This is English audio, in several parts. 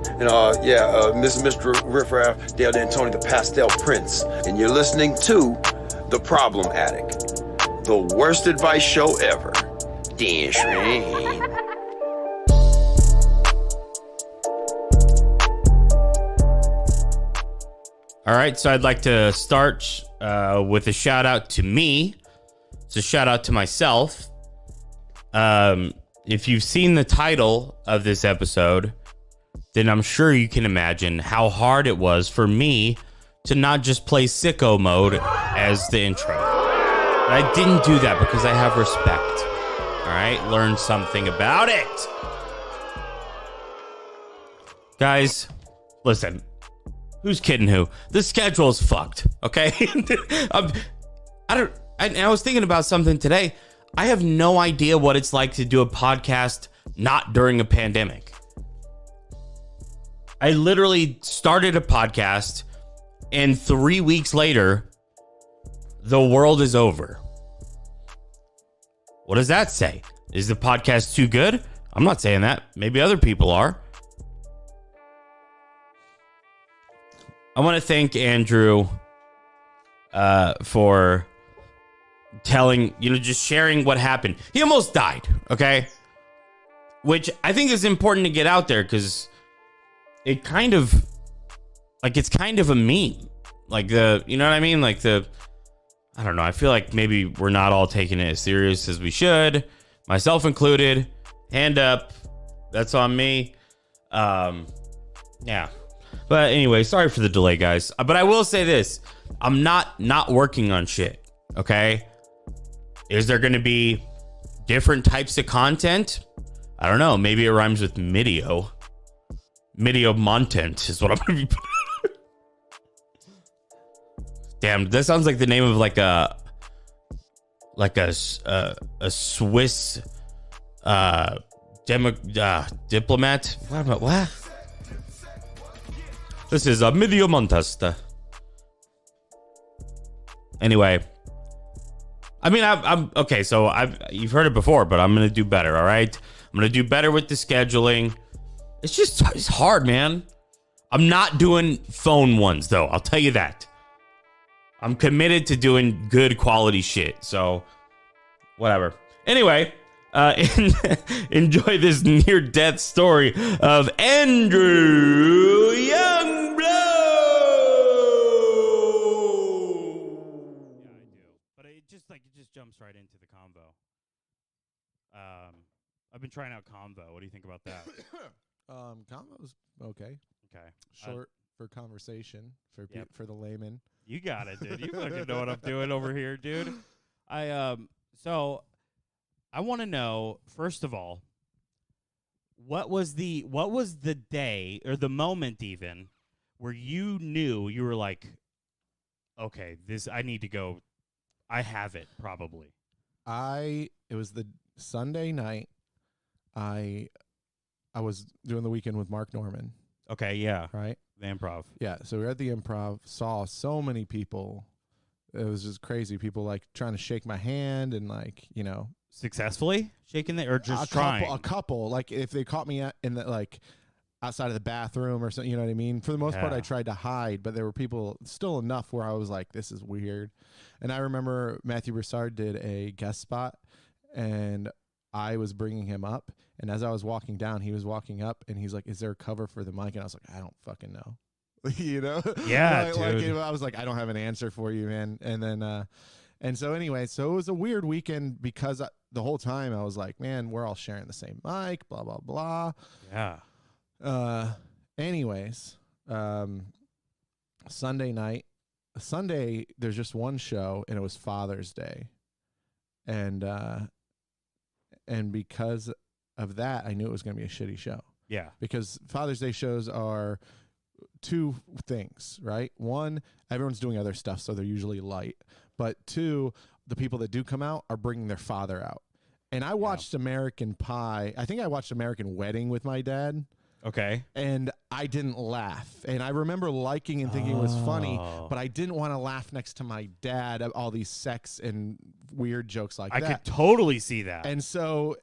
And Mr. Riffraff, Dale and Tony, the Pastel Prince. And you're listening to The Problem Addict, the worst advice show ever. Dance Rain. All right, so I'd like to start with a shout out to me. It's a shout out to myself. If you've seen the title of this episode, then I'm sure you can imagine how hard it was for me to not just play sicko mode as the intro. But I didn't do that because I have respect. All right, learn something about it. Guys, listen. Who's kidding who? The schedule's fucked, okay? I was thinking about something today. I have no idea what it's like to do a podcast not during a pandemic. I literally started a podcast, and 3 weeks later, the world is over. What does that say? Is the podcast too good? I'm not saying that. Maybe other people are. I want to thank Andrew for telling, just sharing what happened. He almost died, okay? Which I think is important to get out there because it kind of, it's kind of a meme. You know what I mean? I don't know. I feel like maybe we're not all taking it as serious as we should. Myself included. Hand up. That's on me. Yeah. But anyway, sorry for the delay, guys. But I will say this. I'm not working on shit, okay? Is there going to be different types of content? I don't know. Maybe it rhymes with Midio. Midio Montent is what I'm going to be... Damn, that sounds like the name of a Swiss diplomat. What? This is a Midio Montesta. Anyway, I mean, I'm okay. So you've heard it before, but I'm gonna do better. All right, I'm gonna do better with the scheduling. It's hard, man. I'm not doing phone ones though. I'll tell you that. I'm committed to doing good quality shit. So, whatever. Anyway, enjoy this near-death story of Andrew Youngblood. Yeah, I do. But it just jumps right into the convo. I've been trying out Convo. What do you think about that? Convo's okay. Okay. Short for conversation for the layman. You got it, dude. You fucking know what I'm doing over here, dude. So I want to know, first of all, what was the day or the moment even where you knew you were like, okay, I need to go. I have it probably. It was the Sunday night. I was doing the weekend with Mark Norman. Okay, yeah. Right? The Improv. Yeah, so we were at the Improv, saw so many people. It was just crazy. People trying to shake my hand and successfully shaking it or just trying? A couple. If they caught me in the outside of the bathroom or something, you know what I mean? For the most part, I tried to hide, but there were people still enough where I was like, this is weird. And I remember Matthew Broussard did a guest spot, and I was bringing him up. And as I was walking down, he was walking up, and he's like, is there a cover for the mic? And I was like, I don't fucking know. Yeah, dude. I was like, I don't have an answer for you, man. And then, and so anyway, so it was a weird weekend because the whole time I was like, man, we're all sharing the same mic, blah, blah, blah. Yeah. Anyways, Sunday, there's just one show, and it was Father's Day. And because of that, I knew it was going to be a shitty show. Yeah. Because Father's Day shows are two things, right? One, everyone's doing other stuff, so they're usually light. But two, the people that do come out are bringing their father out. And I watched American Pie. I think I watched American Wedding with my dad. Okay. And I didn't laugh. And I remember liking and thinking it was funny, but I didn't want to laugh next to my dad at all these sex and weird jokes like that. I could totally see that. And so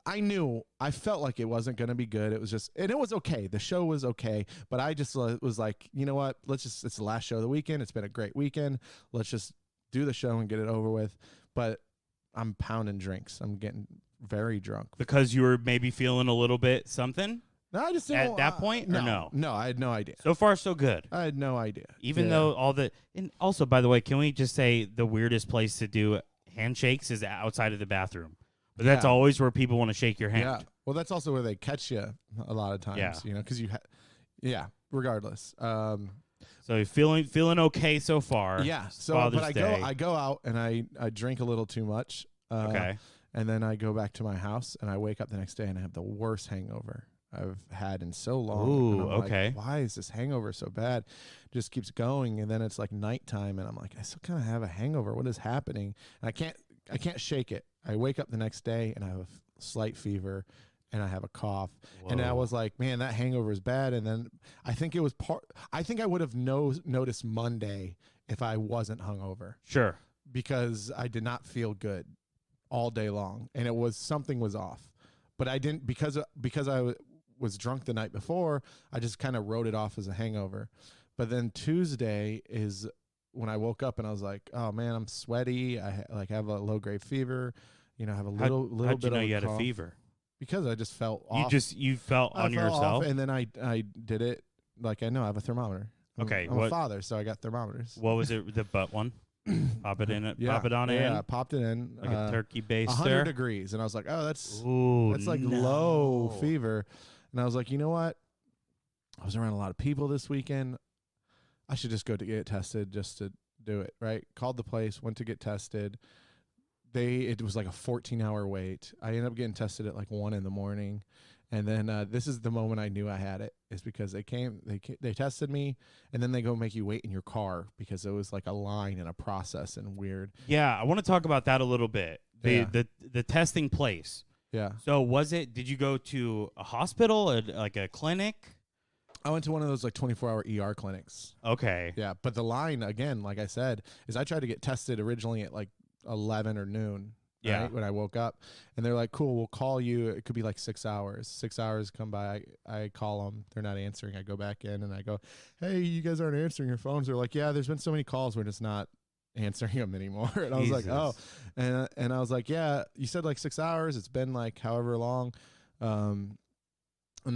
I felt like it wasn't going to be good. It was just, and it was okay. The show was okay, but I just was like, you know what? It's the last show of the weekend. It's been a great weekend. Let's just do the show and get it over with. But I'm pounding drinks. I'm getting very drunk. Because you were maybe feeling a little bit something No, I just at that point, or no? No, I had no idea. So far, so good. I had no idea. Even though and also, by the way, can we just say the weirdest place to do handshakes is outside of the bathroom? But that's always where people want to shake your hand. Yeah. Well, that's also where they catch you a lot of times. Yeah. You know, because regardless. So you're feeling okay so far. Yeah. So, Father's but Day. I go out and I drink a little too much. Okay. And then I go back to my house and I wake up the next day and I have the worst hangover I've had in so long. Ooh, and I'm okay. like, why is this hangover so bad? Just keeps going, and then it's like nighttime, and I'm like, I still kind of have a hangover. What is happening? And I can't shake it. I wake up the next day and I have a slight fever, and I have a cough. Whoa. And I was like, man, that hangover is bad. And then I think it was I think I would have noticed Monday if I wasn't hungover. Sure. Because I did not feel good all day long, and something was off. But I didn't, because I was drunk the night before, I just kind of wrote it off as a hangover. But then Tuesday is when I woke up and I was like, oh man, I'm sweaty. I have a low grade fever. You know, I have a little bit of How'd you know you had cough. A fever? Because I just felt off. You felt on felt yourself? off, and then I did it like I know I have a thermometer. Okay, I'm a father, so I got thermometers. What was it? The butt one? Pop it in. Pop it on in. Yeah, I popped it in. Like a turkey baster. 100 degrees, and I was like, oh, that's like no. low fever. And I was like, you know what? I was around a lot of people this weekend. I should just go to get tested just to do it, right? Called the place, went to get tested. It was like a 14-hour wait. I ended up getting tested at like 1 a.m. And then this is the moment I knew I had it, is because they tested me, and then they go make you wait in your car because it was like a line and a process and weird. Yeah, I want to talk about that a little bit. The testing place. Yeah. So did you go to a hospital, like a clinic? I went to one of those like 24-hour ER clinics. Okay. Yeah, but the line, again, like I said, is I tried to get tested originally at like 11 or noon. Yeah. Right, when I woke up, and they're like, cool, we'll call you. It could be like 6 hours. 6 hours come by. I call them. They're not answering. I go back in and I go, hey, you guys aren't answering your phones. They're like, yeah, there's been so many calls. We're just not answering them anymore. And I was like, oh, and I was like, yeah, you said like 6 hours. It's been like however long. And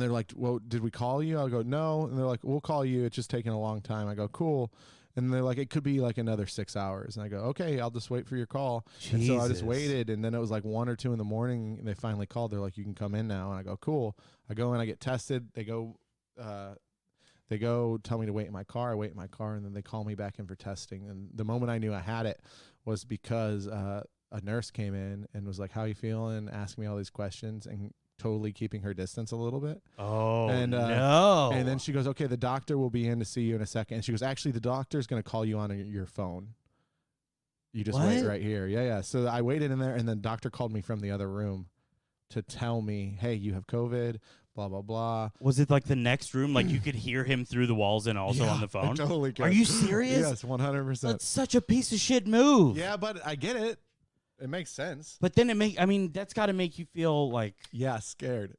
they're like, well, did we call you? I'll go, no. And they're like, we'll call you. It's just taking a long time. I go, cool. And they're like, it could be like another 6 hours. And I go, okay, I'll just wait for your call. Jesus. And so I just waited. And then it was like 1 or 2 in the morning. And they finally called. They're like, you can come in now. And I go, cool. I go in, I get tested. They go tell me to wait in my car. I wait in my car. And then they call me back in for testing. And the moment I knew I had it was because a nurse came in and was like, how you feeling? Asking me all these questions and totally keeping her distance a little bit. Oh, and no. And then she goes, okay, the doctor will be in to see you in a second. And she goes, actually, the doctor's going to call you on your phone. You just wait right here. Yeah. So I waited in there, and then doctor called me from the other room to tell me, hey, you have COVID, blah, blah, blah. Was it like the next room? Like you could hear him through the walls and also on the phone? I totally could. Are you serious? Yes, 100%. That's such a piece of shit move. Yeah, but I get it. It makes sense. But then that's got to make you feel like, yeah, scared.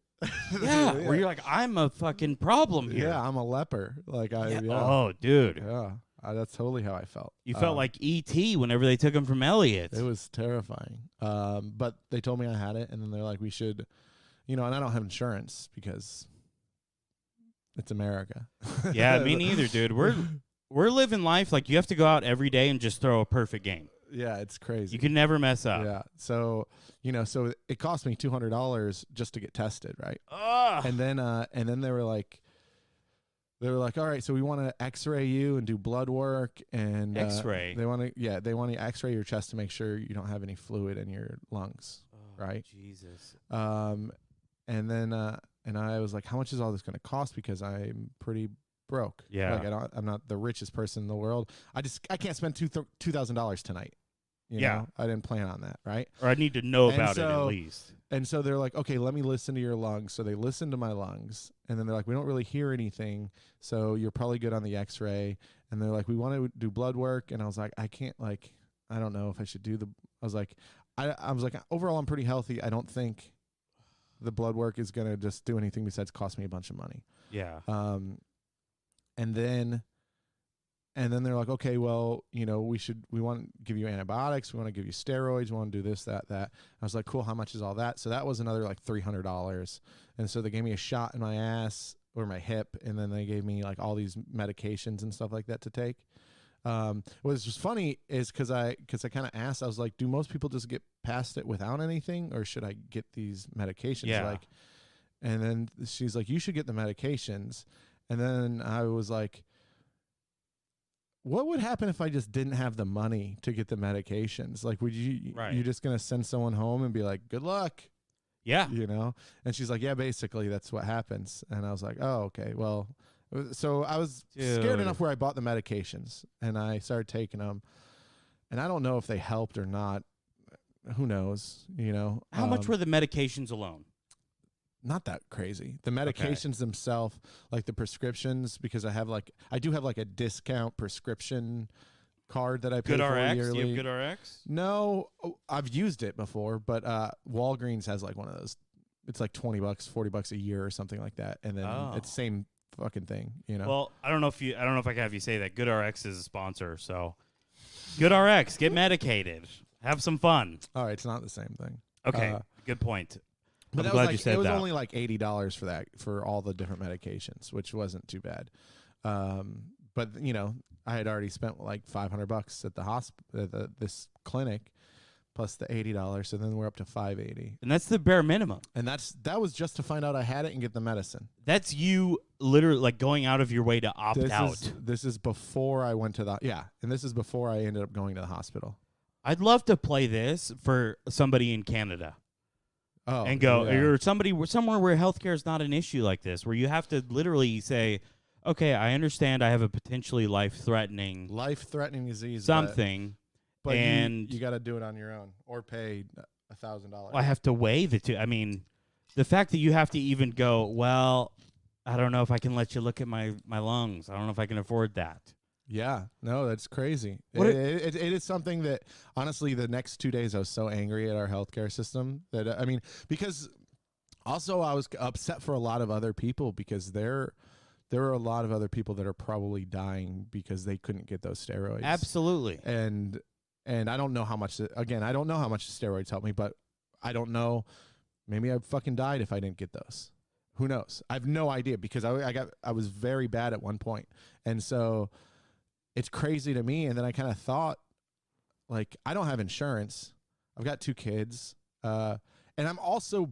yeah, where you're like, I'm a fucking problem here. Yeah, I'm a leper. Like Oh, dude. Yeah, that's totally how I felt. You felt like E.T. whenever they took him from Elliot. It was terrifying. But they told me I had it, and then they're like, we should, and I don't have insurance because it's America. Yeah, me neither, dude. We're living life like you have to go out every day and just throw a perfect game. Yeah, it's crazy. You can never mess up. Yeah. So, so it cost me $200 just to get tested, right? Ugh. And then they were like, all right, so we want to X-ray you and do blood work and X-ray. They want to X-ray your chest to make sure you don't have any fluid in your lungs, right? Jesus. And then and I was like, how much is all this going to cost? Because I'm pretty broke. Yeah. Like I'm not the richest person in the world. I can't spend $2,000 tonight. You know? I didn't plan on that, right? Or I need to know about it at least. And so they're like, okay, let me listen to your lungs. So they listened to my lungs, and then they're like, we don't really hear anything, so you're probably good on the X-ray. And they're like, we want to do blood work, and I was like, I can't, like, I don't know if I should do I was like, overall I'm pretty healthy. I don't think the blood work is gonna just do anything besides cost me a bunch of money. Yeah. And then they're like, okay, well, we want to give you antibiotics, we want to give you steroids, we want to do this, that. I was like, cool, how much is all that? So that was another like $300. And so they gave me a shot in my ass or my hip, and then they gave me like all these medications and stuff like that to take. What was just funny is because I kind of asked, I was like, do most people just get past it without anything, or should I get these medications? Yeah. And then she's like, you should get the medications. And then I was like, what would happen if I just didn't have the money to get the medications? Like, would you just going to send someone home and be like, good luck? Yeah. And she's like, yeah, basically that's what happens. And I was like, oh, okay. Well, so I was scared enough where I bought the medications and I started taking them, and I don't know if they helped or not. Who knows, How much were the medications alone? Not that crazy. The medications themselves, like the prescriptions, because I do have like a discount prescription card that I pay for yearly. Do you have GoodRx? No, I've used it before, but Walgreens has like one of those. It's like $20, $40 a year or something like that, and then it's same fucking thing, Well, I don't know if I can have you say that GoodRx is a sponsor. So, GoodRx, get medicated, have some fun. All right, it's not the same thing. Okay, good point. But I'm glad you said that. It was only like $80 for that, for all the different medications, which wasn't too bad. But I had already spent like $500 at the hospital, this clinic, plus the $80, so then we're up to $580. And that's the bare minimum. And that was just to find out I had it and get the medicine. That's you literally like going out of your way to opt out. This is before I went to and this is before I ended up going to the hospital. I'd love to play this for somebody in Canada. Oh, and go, or somewhere where healthcare is not an issue like this, where you have to literally say, okay, I understand I have a potentially life-threatening disease, something, but and you got to do it on your own or pay $1,000. I have to weigh the two. I mean, the fact that you have to even go, well, I don't know if I can let you look at my lungs. I don't know if I can afford that. Yeah, no, that's crazy. It is something that, honestly, the next 2 days I was so angry at our healthcare system that, because also I was upset for a lot of other people, because there are a lot of other people that are probably dying because they couldn't get those steroids. Absolutely. And I don't know how much, I don't know how much the steroids help me, but I don't know. Maybe I fucking died if I didn't get those. Who knows? I have no idea, because I was very bad at one point. And so it's crazy to me. And then I kind of thought, like, I don't have insurance. I've got 2 kids. And I'm also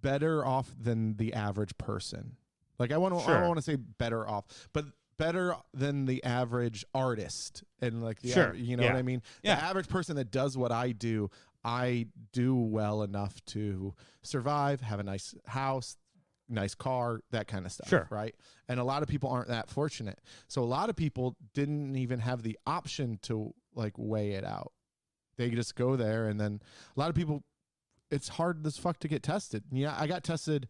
better off than the average person. Like, I don't want to say better off, but better than the average artist. And like, you know what I mean? Yeah. The average person that does what I do well enough to survive, have a nice house, nice car, that kind of stuff. Sure. Right. And a lot of people aren't that fortunate. So a lot of people didn't even have the option to like weigh it out. They just go there, and then a lot of people, it's hard as fuck to get tested. Yeah. I got tested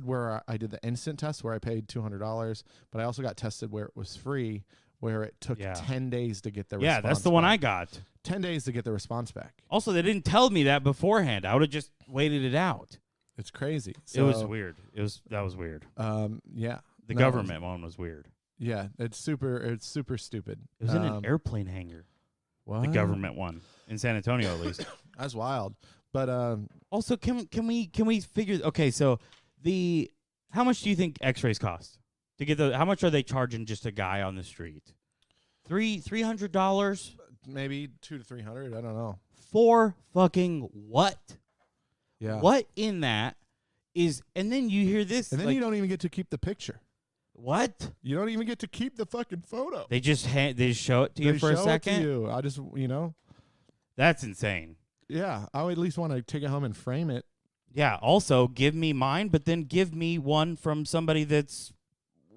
where I did the instant test where I paid $200, but I also got tested where it was free, where it took 10 days to get the response. Yeah, that's the one I got. 10 days to get the response back. Also, they didn't tell me that beforehand. I would have just waited it out. It's crazy. So, it was weird. That was weird. Yeah. The government one was weird. Yeah, it's super stupid. It was in an airplane hangar. What? The government one in San Antonio, at least. That's wild. But also, can we figure? Okay, so how much do you think X-rays cost to get how much are they charging just a guy on the street? $300? Maybe $200 to $300. I don't know. For fucking what? Yeah. What in that is? And then you hear this, and then you don't even get to keep the picture. What? You don't even get to keep the fucking photo. They just show it to you for a second. It to you. I just That's insane. Yeah, I would at least want to take it home and frame it. Yeah. Also, give me mine, but then give me one from somebody that's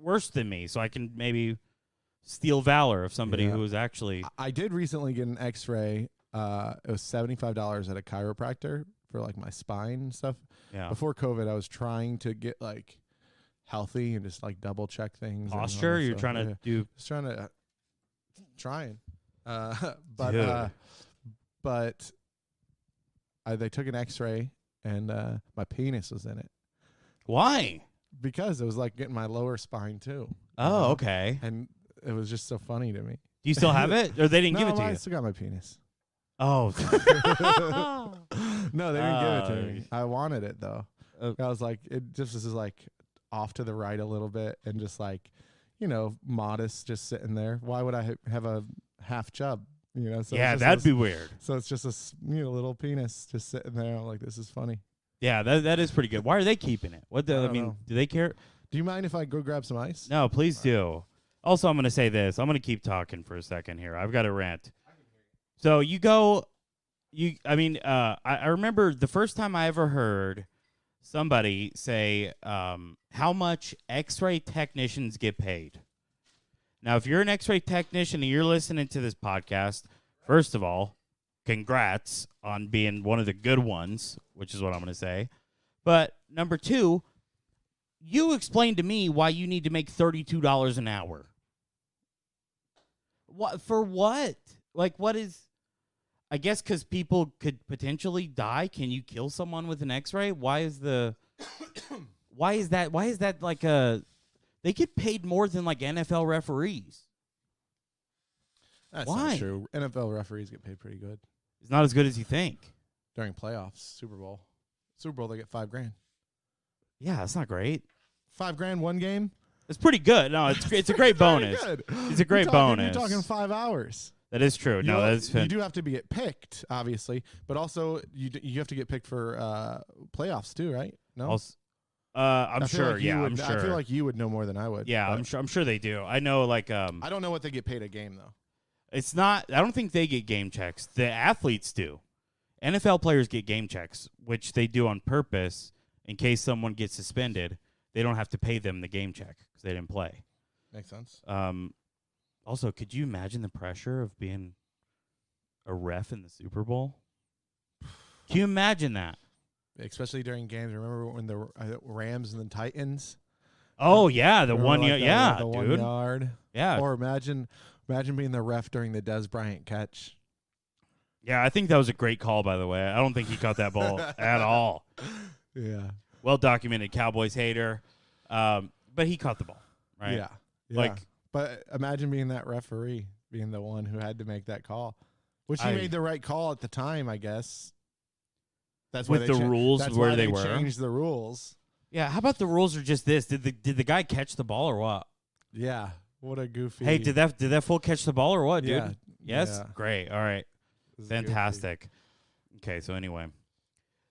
worse than me, so I can maybe steal valor of somebody who is actually. I did recently get an X-ray. It was $75 at a chiropractor for like my spine and stuff. Yeah. Before COVID, I was trying to get like healthy and just like double check things. Posture. You're trying to do. Just trying. But they took an X-ray, and my penis was in it Why? because it was like getting my lower spine too. Oh, okay. And it was just so funny to me. Do you still have it, or they didn't give it to I you? still got my penis. Oh, No, they didn't give it to me. I wanted it though. Oh. I was like, it just was like off to the right a little bit and just like, modest, just sitting there. Why would I have a half chub? So yeah, it's just that'd this- be weird. So it's just a little penis just sitting there. I'm like, this is funny. Yeah, that is pretty good. Why are they keeping it? What the? I I don't mean, know. do they care? Do you mind if I go grab some ice? No, please do. Also, I'm going to say this. I'm going to keep talking for a second here. I've got a rant. So I remember the first time I ever heard somebody say how much X-ray technicians get paid. Now, if you're an X-ray technician and you're listening to this podcast, first of all, congrats on being one of the good ones, which is what I'm going to say. But number two, you explained to me why you need to make $32 an hour. What for? What? Like, what is? I guess because people could potentially die. Can you kill someone with an X-ray? Why is that? Why is that like a? They get paid more than like NFL referees. That's Why? not true. NFL referees get paid pretty good It's not as good as you think. during playoffs. Super Bowl, they get $5,000. Yeah, that's not great. $5,000 one game. It's pretty good. No, it's a great bonus. Very good. It's a great You're bonus. talking 5 hours. That is true. No, that's you do have to get picked, obviously, but also you have to get picked for playoffs too, right? No, also, I'm I feel sure. like you Yeah, would, I'm sure. I feel like you would know more than I would. Yeah, but I'm sure they do. I know, like, I don't know what they get paid a game though. it's not. I don't think they get game checks. The athletes do. NFL players get game checks, which they do on purpose in case someone gets suspended. They don't have to pay them the game check because they didn't play. Makes sense. Also, could you imagine the pressure of being a ref in the Super Bowl? Can you imagine that? Especially during games. Remember when the Rams and the Titans? Oh yeah, the Remember, 1 like, yard. the- Yeah, the 1 dude. yard. Yeah, Or imagine being the ref during the Des Bryant catch. yeah. I think that was a great call, by the way. I don't think he caught that ball at all. Yeah. Well documented Cowboys hater, but he caught the ball, right? Yeah. Like- but imagine being that referee, being the one who had to make that call, which he I- made the right call at the time, I guess. That's With why the rules that's where why they were. changed the rules. Yeah. How about the rules are just this? Did the guy catch the ball or what? Yeah. What a goofy. Hey, did that fool catch the ball or what, dude? Yeah. Yes. Yeah. Great. All right. This is goofy. Fantastic. Okay. So anyway,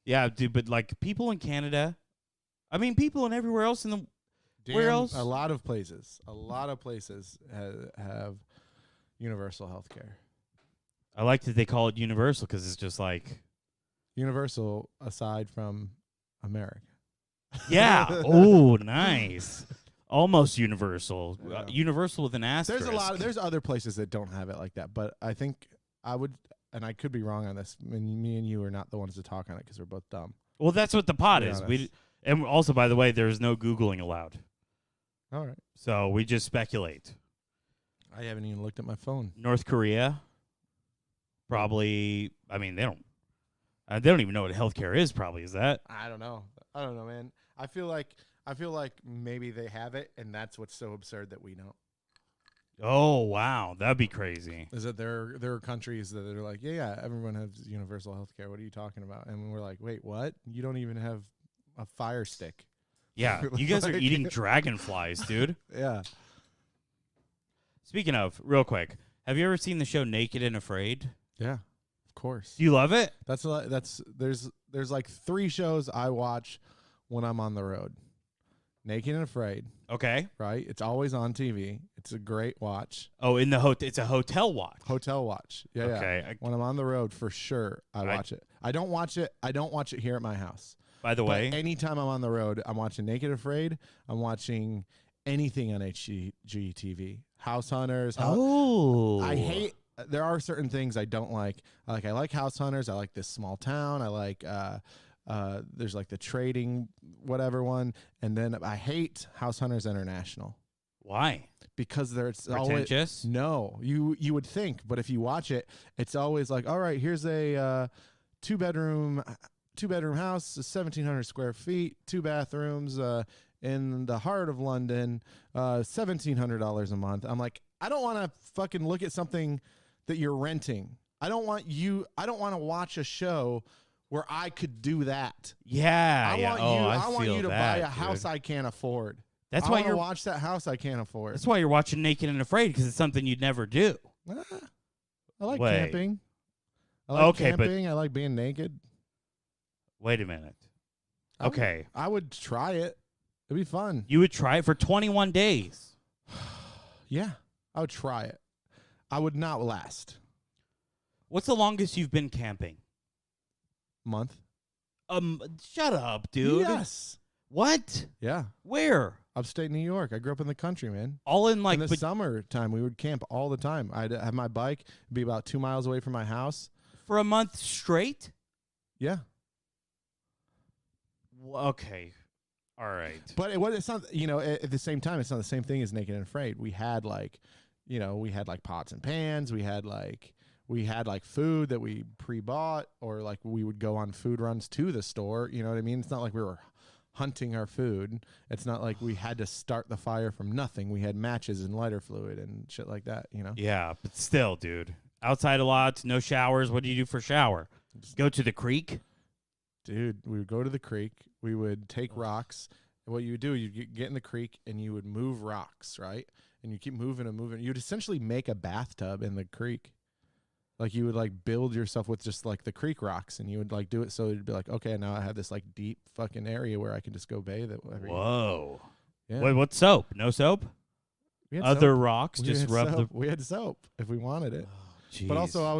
yeah, dude. But like people in Canada, I mean, people in everywhere else in the where else? A lot of places have universal health care. I like that they call it universal because it's just like, Universal aside from America. yeah. Oh, nice. Almost universal. Yeah. Universal with an asterisk. There's other places that don't have it like that, but I think I would, and I could be wrong on this. Me and you are not the ones to talk on it because we're both dumb. Well, that's what the pod Be is. honest. And also, by the way, there's no Googling allowed. All right. So we just speculate. I haven't even looked at my phone. North Korea, probably. I mean, they don't even know what healthcare is. Probably is that. I don't know, man. I feel like maybe they have it, and that's what's so absurd that we don't. Oh wow, that'd be crazy. Is that there are countries that are like, yeah, everyone has universal health care. What are you talking about? And we're like, wait, what? You don't even have a Fire Stick. Yeah, you guys are Like- eating dragonflies, dude. Yeah. Speaking of, real quick, have you ever seen the show Naked and Afraid? Yeah. Of course. Do you love it? There's like 3 shows I watch when I'm on the road. Naked and Afraid, Okay. right? It's always on TV. It's a great watch. Oh, in the hotel. It's a hotel watch. Hotel watch. Yeah, Okay. yeah. When I'm on the road, for sure, I watch it. I don't watch it here at my house. By the way, But anytime I'm on the road, I'm watching Naked and Afraid. I'm watching anything on HGTV. House Hunters. There are certain things I don't like. I like House Hunters. I like This Small Town. I like there's like the trading whatever one, and then I hate House Hunters International why? because it's always Pretentious? no. You would think, but if you watch it, it's always like, all right, here's a 2-bedroom 2-bedroom house, 1,700 square feet, 2 bathrooms, in the heart of London, $1,700 a month. I'm like, I don't want to fucking look at something that you're renting. I don't want to watch a show where I could do that. Yeah, I want feel you to that, buy a dude. house I can't afford. That's I why want to you're watch that house I can't afford. That's why you're watching Naked and Afraid, because it's something you'd never do. I like Wait. camping. I like camping. I like being naked. Wait a minute. Okay. I would try it. It'd be fun. You would try it for 21 days. Yeah, I would try it. I would not last. What's the longest you've been camping? Month. Shut up, dude. Yes. What? Yeah. Where? Upstate New York. I grew up in the country, man. All in like in the summertime, we would camp all the time. I'd have my bike, it'd be about 2 miles away from my house. for a month straight? Yeah. Okay. All right. But it's not, at the same time, it's not the same thing as Naked and Afraid. We had we had pots and pans. We had food that we pre-bought, or like we would go on food runs to the store. You know what I mean? It's not like we were hunting our food. It's not like we had to start the fire from nothing. We had matches and lighter fluid and shit like that, Yeah, but still, dude. Outside a lot, no showers. What do you do for shower? Go to the creek? Dude, we would go to the creek. We would take rocks. And what you would do, you'd get in the creek and you would move rocks, right? And you keep moving and moving. You'd essentially make a bathtub in the creek. Like you would build yourself with just the creek rocks, and you would do it so it'd be like, okay, now I have this deep fucking area where I can just go bathe it. Whoa. Yeah. Wait, what soap? No soap? We had Other soap. rocks? We Just had rub soap. We had soap if we wanted it. Jeez. But also I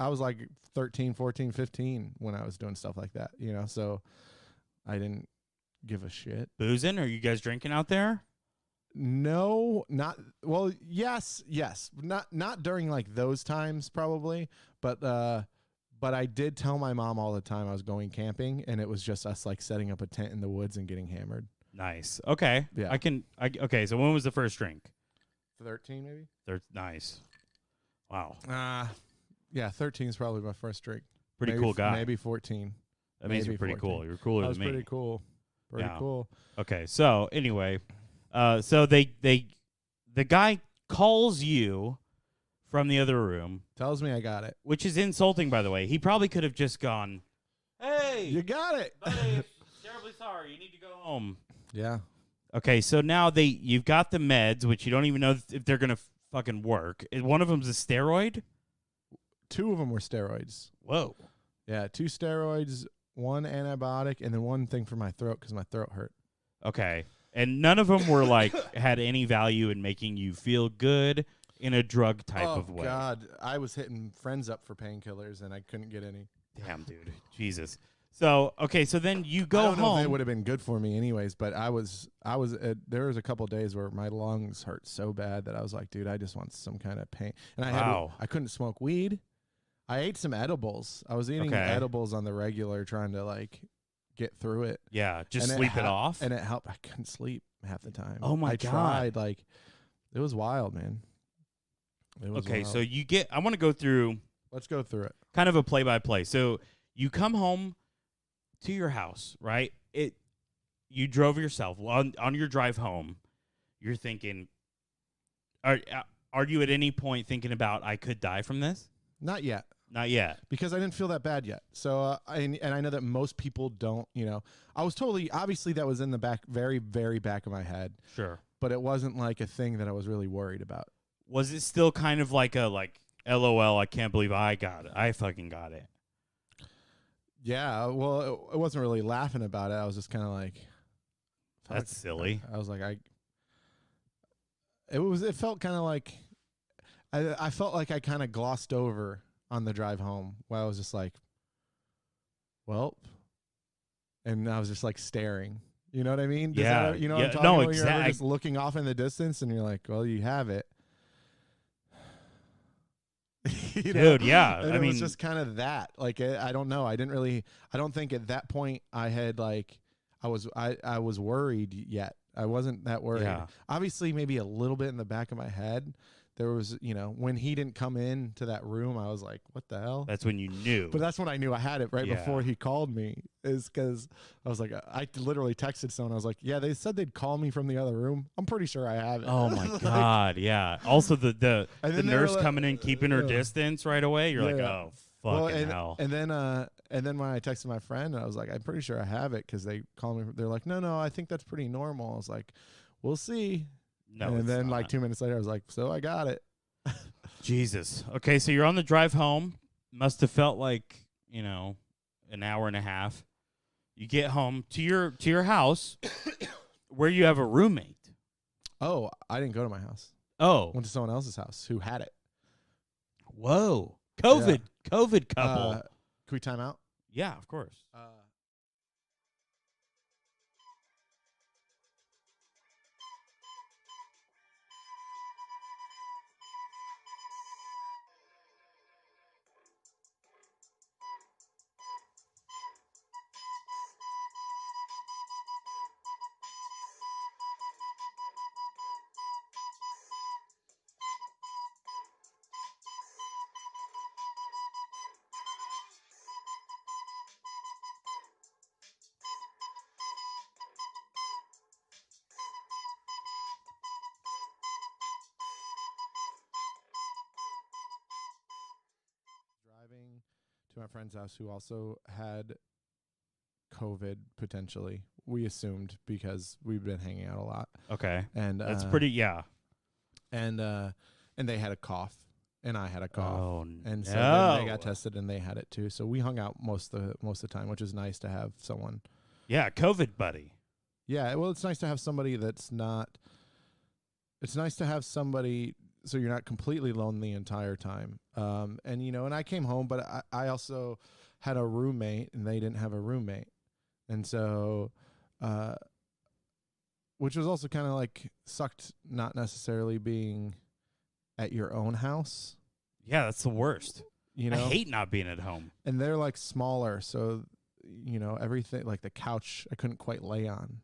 was like 13, 14, 15 when I was doing stuff like that, so I didn't give a shit. Boozing? Are you guys drinking out there? No, yes. Not during those times probably, but I did tell my mom all the time I was going camping, and it was just us setting up a tent in the woods and getting hammered. Nice. Okay. Yeah. Okay, so when was the first drink? 13 maybe? Nice. Wow. Yeah, 13 is probably my first drink. Pretty cool guy. Maybe 14. That means you're pretty 14. cool. You're cooler That was than me. pretty cool. Pretty cool. Okay, so anyway, so the guy calls you from the other room. Tells me I got it. Which is insulting, by the way. He probably could have just gone, "Hey, You got it. buddy, terribly sorry. You need to go home." Yeah. Okay, so now you've got the meds, which you don't even know if they're gonna fucking work. One of them's a steroid. 2 of them were steroids. Whoa. Yeah, 2 steroids, 1 antibiotic, and then 1 thing for my throat because my throat hurt. Okay, and none of them were had any value in making you feel good in a drug type of way. Oh God, I was hitting friends up for painkillers and I couldn't get any. Damn, dude, Jesus. So okay, so then you go I don't know home. if they would have been good for me anyways, but there was a couple days where my lungs hurt so bad that I was like, dude, I just want some kind of pain. And I couldn't smoke weed. I ate some edibles. I was eating edibles on the regular, trying to get through it. Yeah, just sleep it off. And it helped. I couldn't sleep half the time. Oh my God. I tried. It was wild, man. It was okay, wild. so I want to go through. Let's go through it. Kind of a play-by-play. So you come home to your house, right? You drove yourself on your drive home. You're thinking, are you at any point thinking about I could die from this? Not yet. Not yet. Because I didn't feel that bad yet. So, and I know that most people don't, I was obviously that was in the back, very, very back of my head. Sure. But it wasn't a thing that I was really worried about. Was it still kind of LOL, I can't believe I got it. I fucking got it. Yeah. Well, it wasn't really laughing about it. I was just kind of that's silly. I was it felt kind of I felt like I kind of glossed over on the drive home while I was just well, and I was just staring. You know what I mean? Yeah. You know what I'm talking about? You're just looking off in the distance, and you're like, well, you have it. Dude, yeah. And it was just kind of that. I don't know. I don't think at that point I had I was worried yet. I wasn't that worried. Yeah. Obviously, maybe a little bit in the back of my head there was, when he didn't come in to that room, I was like, what the hell? That's when you knew. But that's when I knew I had it right Yeah. before he called me, is because I was like, I literally texted someone. I was like, yeah, they said they'd call me from the other room. I'm pretty sure I have it. Oh my God. Yeah. Also the And then they nurse were like- coming in, keeping her distance right away. You're like, Yeah. oh, fucking hell. And then when I texted my friend, I was like, I'm pretty sure I have it, because they called me. They're like, no, I think that's pretty normal. I was like, we'll see. No, and it's then not. like 2 minutes later, I was like, so I got it. Jesus. Okay, so you're on the drive home. Must have felt like, an hour and a half. You get home to your house where you have a roommate. Oh, I didn't go to my house. Oh. Went to someone else's house who had it. Whoa. COVID couple. Can we time out? Yeah, of course. Driving to my friend's house who also had COVID potentially. We assumed, because we've been hanging out a lot. Okay. And That's pretty, yeah. And they had a cough, and I had a cough. Oh, and so then they got tested, and they had it too. So we hung out most of the time, which is nice to have someone. Yeah, COVID buddy. Yeah, well, it's nice to have somebody that's not. It's nice to have somebody so you're not completely alone the entire time. And and I came home, but I also had a roommate, and they didn't have a roommate, and so, which was also kind of like sucked, not necessarily being at your own house. Yeah, that's the worst. I I hate not being at home. and they're like smaller, so everything, like the couch, I couldn't quite lay on.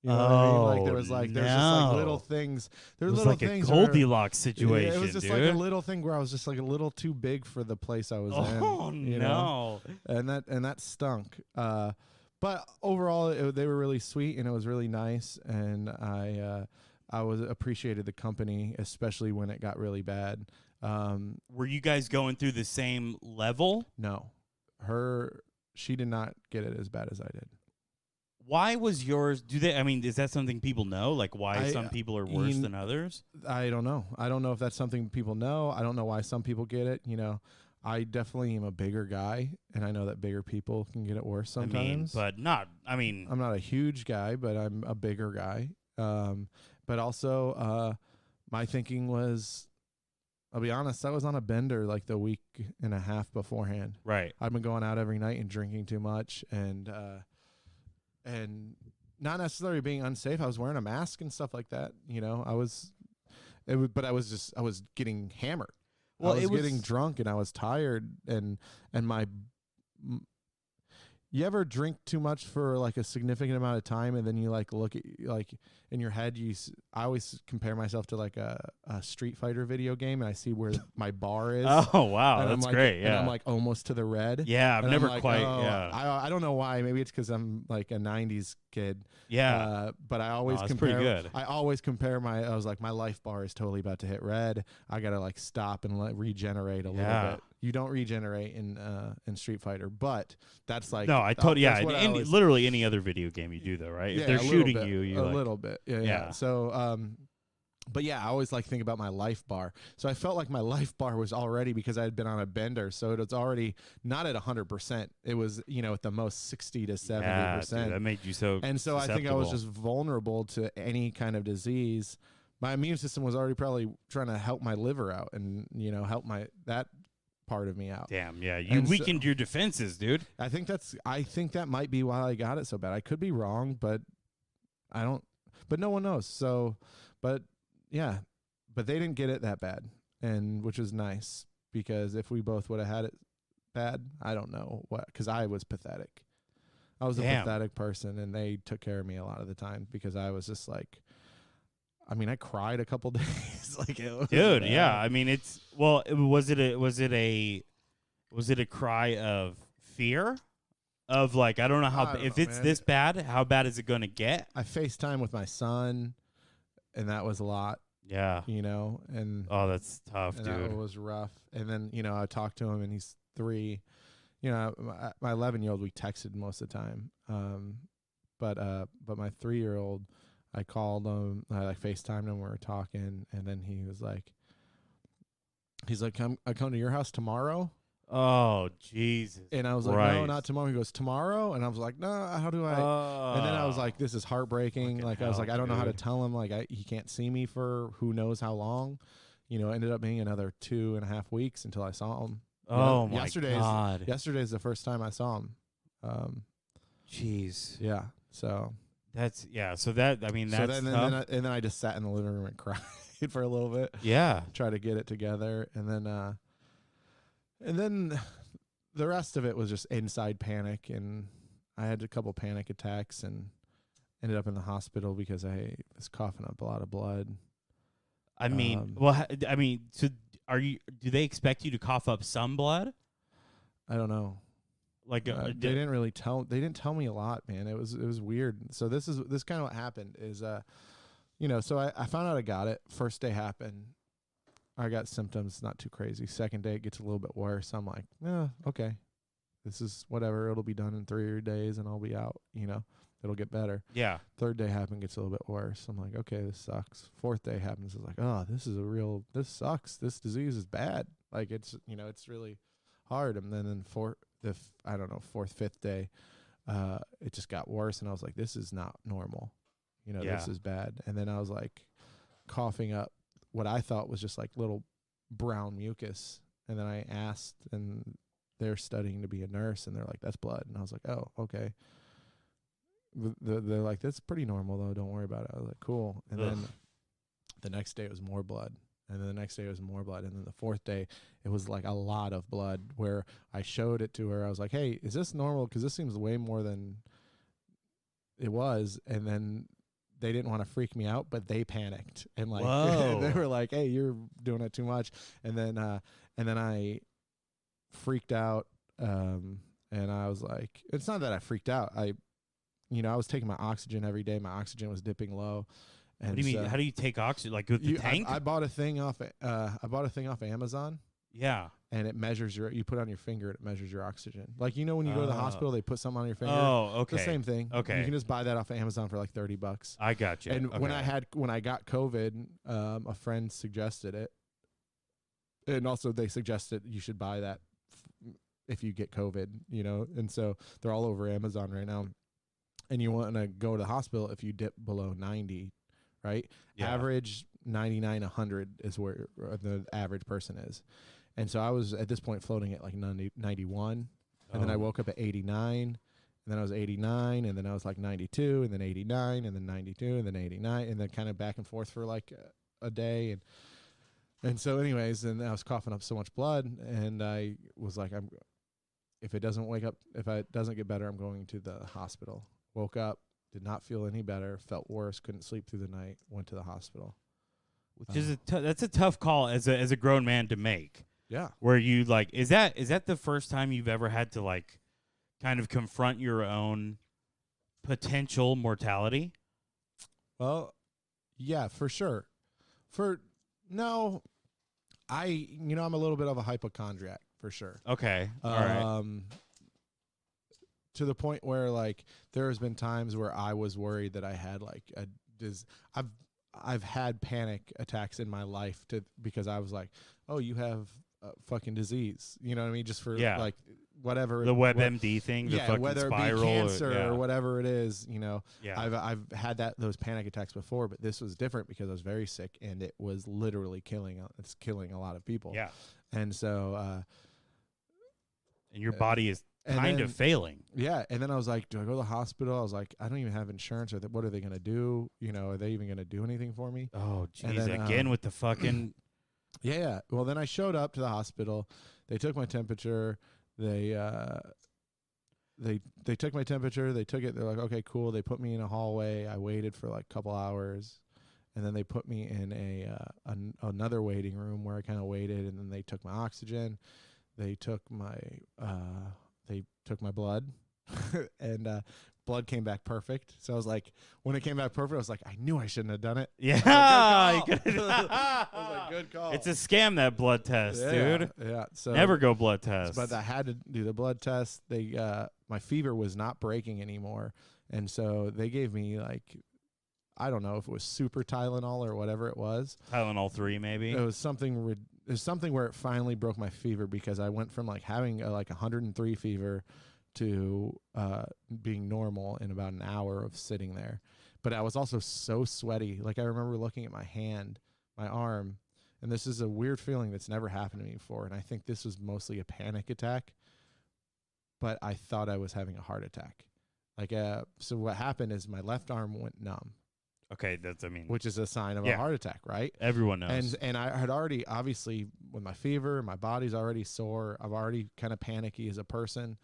You know what I mean? Like there was just like little things. There It were was little like things. a Goldilocks situation, it was just dude. like a little thing where I was just like a little too big for the place I was in. Oh, no. And that stunk. But overall, they were really sweet, and it was really nice, and I appreciated the company, especially when it got really bad. Were you guys going through the same level? No, she did not get it as bad as I did. Why was yours? Is that something people know? Like why some people are worse than others? I don't know. I don't know if that's something people know. I don't know why some people get it. I definitely am a bigger guy, and I know that bigger people can get it worse sometimes. I'm not a huge guy, but I'm a bigger guy. But also, my thinking was, I'll be honest, I was on a bender like the week and a half beforehand. right. I've been going out every night and drinking too much, and not necessarily being unsafe. I was wearing a mask and stuff like that. But I was getting hammered. Well, I was getting drunk, and I was tired, and you ever drink too much for like a significant amount of time, and then you like look at like in your head, I always compare myself to like a Street Fighter video game, and I see where my bar is. Oh wow, and that's I'm like, great. Yeah, and I'm like almost to the red. yeah, I've And never I'm like, quite. oh, Yeah, I don't know why. Maybe it's because I'm like a '90s kid. yeah. But I always that's compare. pretty good. I always compare I was like, my life bar is totally about to hit red. I gotta like stop and regenerate a little bit. You don't regenerate in Street Fighter, but that's like No, I totally. Yeah, that's what I always- literally any other video game you do though, right? yeah, If they're a little shooting bit, you, a like, little bit. Yeah. Yeah. So, but yeah, I always like think about my life bar. So I felt like my life bar was already, because I had been on a bender, so it was already not at 100%. It was at the most 60 to 70%. Yeah, dude, that made you so. And so I think I was susceptible. just vulnerable to any kind of disease. My immune system was already probably trying to help my liver out and help that part of me out. Damn, yeah, you And so- weakened your defenses, dude. I think that might be why I got it so bad. I could be wrong, but but no one knows. So, but yeah, but they didn't get it that bad, and which is nice, because if we both would have had it bad, I don't know what, because I was pathetic. I was a Damn. pathetic person, and they took care of me a lot of the time, because I was just like, I mean, I cried a couple days. Like, it was Dude, bad. yeah. I mean, was it a cry of fear? Of like, I don't know I don't if know, it's man. this bad, how bad is it going to get? I FaceTime with my son, and that was a lot, Yeah. and Oh, that's tough, and dude. that was rough. And then, I talked to him, and he's 3. My 11-year-old, we texted most of the time. But my 3-year-old, I called him, I like FaceTimed him, we were talking, and then he's like, I come to your house tomorrow. Oh, Jesus. And I was like, no, not tomorrow. He goes, tomorrow? And I was like, no, how do I? And then I was like, this is heartbreaking. Fucking Like, I was hell, like, I don't know how to dude. tell him. Like, he can't see me for who knows how long. Ended up being another 2.5 weeks until I saw him. Oh, my Yesterday's God. Yesterday's the first time I saw him. Jeez. Yeah. So That's, yeah. So that, I mean, that's tough. then I just sat in the living room and cried for a little bit. Yeah. Try to get it together. And then the rest of it was just inside panic, and I had a couple panic attacks and ended up in the hospital because I was coughing up a lot of blood. I mean, so do they expect you to cough up some blood? I don't know. Like, They didn't tell me a lot, man. It was weird. So this kind of what happened is, so I found out I got it. First day happened. I got symptoms, not too crazy. Second day, it gets a little bit worse. I'm like, okay. This is whatever. It'll be done in 3 days and I'll be out, It'll get better. yeah. Third day happened, gets a little bit worse. I'm like, okay, this sucks. Fourth day happens. It's like, oh, this sucks. This disease is bad. Like, it's really hard. And then fourth, fifth day, it just got worse. And I was like, this is not normal. This is bad. And then I was like coughing up what I thought was just like little brown mucus. And then I asked, and they're studying to be a nurse, and they're like, that's blood. And I was like, oh, okay. They're like, that's pretty normal though. Don't worry about it. I was like, cool. And then the next day it was more blood. And then the next day it was more blood. And then the fourth day it was like a lot of blood, where I showed it to her. I was like, hey, is this normal? Because this seems way more than it was. And then they didn't want to freak me out, but they panicked and like they were like, hey, you're doing it too much. And then I freaked out. And I was like, it's not that I freaked out. I was taking my oxygen every day. My oxygen was dipping low. And What do you mean? How do you take oxygen? Like with the tank? I bought a thing off. I bought a thing off Amazon. Yeah. And it measures you put it on your finger, it meagures your oxygen. Like, when you go to the hospital, they put something on your finger. Oh, okay. It's the same thing. Okay. You can just buy that off of Amazon for like $30. I got you. And when I got COVID, a friend suggested it. And also they suggested you should buy that if you get COVID, and so they're all over Amazon right now. And you want to go to the hospital if you dip below 90, right? Yeah. Average 99, 100 is where the average person is. And so I was at this point floating at like 91. And then I woke up at 89. And then I was 89. And then I was like 92. And then 89. And then 92. And then 89. And then kind of back and forth for like a day. And so anyways, and I was coughing up so much blood. And I was like, if it doesn't get better, I'm going to the hospital. Woke up, did not feel any better, felt worse, couldn't sleep through the night, went to the hospital. Which is that's a tough call as a grown man to make. Yeah. Where you like, is that the first time you've ever had to like kind of confront your own potential mortality? Well, yeah, for sure. I'm a little bit of a hypochondriac, for sure. Okay. All right. To the point where like there has been times where I was worried that I had like I've had panic attacks in my life because I was like, oh, you have a fucking disease, you know what I mean? Just for like whatever the WebMD thing, the fucking whether spiral, it be cancer or whatever it is, Yeah. I've had those panic attacks before, but this was different because I was very sick and it was literally killing a lot of people. Yeah. And so and your body is kind of failing. Yeah. And then I was like, do I go to the hospital? I was like, I don't even have insurance. What are they going to do? Are they even going to do anything for me? Oh, And jeez. then, Again with the fucking. Yeah. Well, then I showed up to the hospital. They took my temperature. They took my temperature. They took it. They're like, okay, cool. They put me in a hallway. I waited for like a couple hours. and then they put me in another waiting room where I kind of waited, and then they took my oxygen, they took my blood, and blood came back perfect. So I was like, when it came back perfect, I was like, I knew I shouldn't have done it. Yeah. I was like, good call. It's a scam, that blood test, dude. Yeah. So never go blood test. But I had to do the blood test. My fever was not breaking anymore, and so they gave me like, I don't know if it was super Tylenol or whatever it was. Tylenol 3, maybe. It was something. It was something where it finally broke my fever, because I went from like having like 103 fever to being normal in about an hour of sitting there. But I was also so sweaty. Like I remember looking at my hand, my arm, and this is a weird feeling that's never happened to me before. And I think this was mostly a panic attack, but I thought I was having a heart attack. Like, so what happened is my left arm went numb. Okay, which is a sign of a heart attack, right? Everyone knows. And I had already, obviously, with my fever, my body's already sore. I'm already kind of panicky as a person.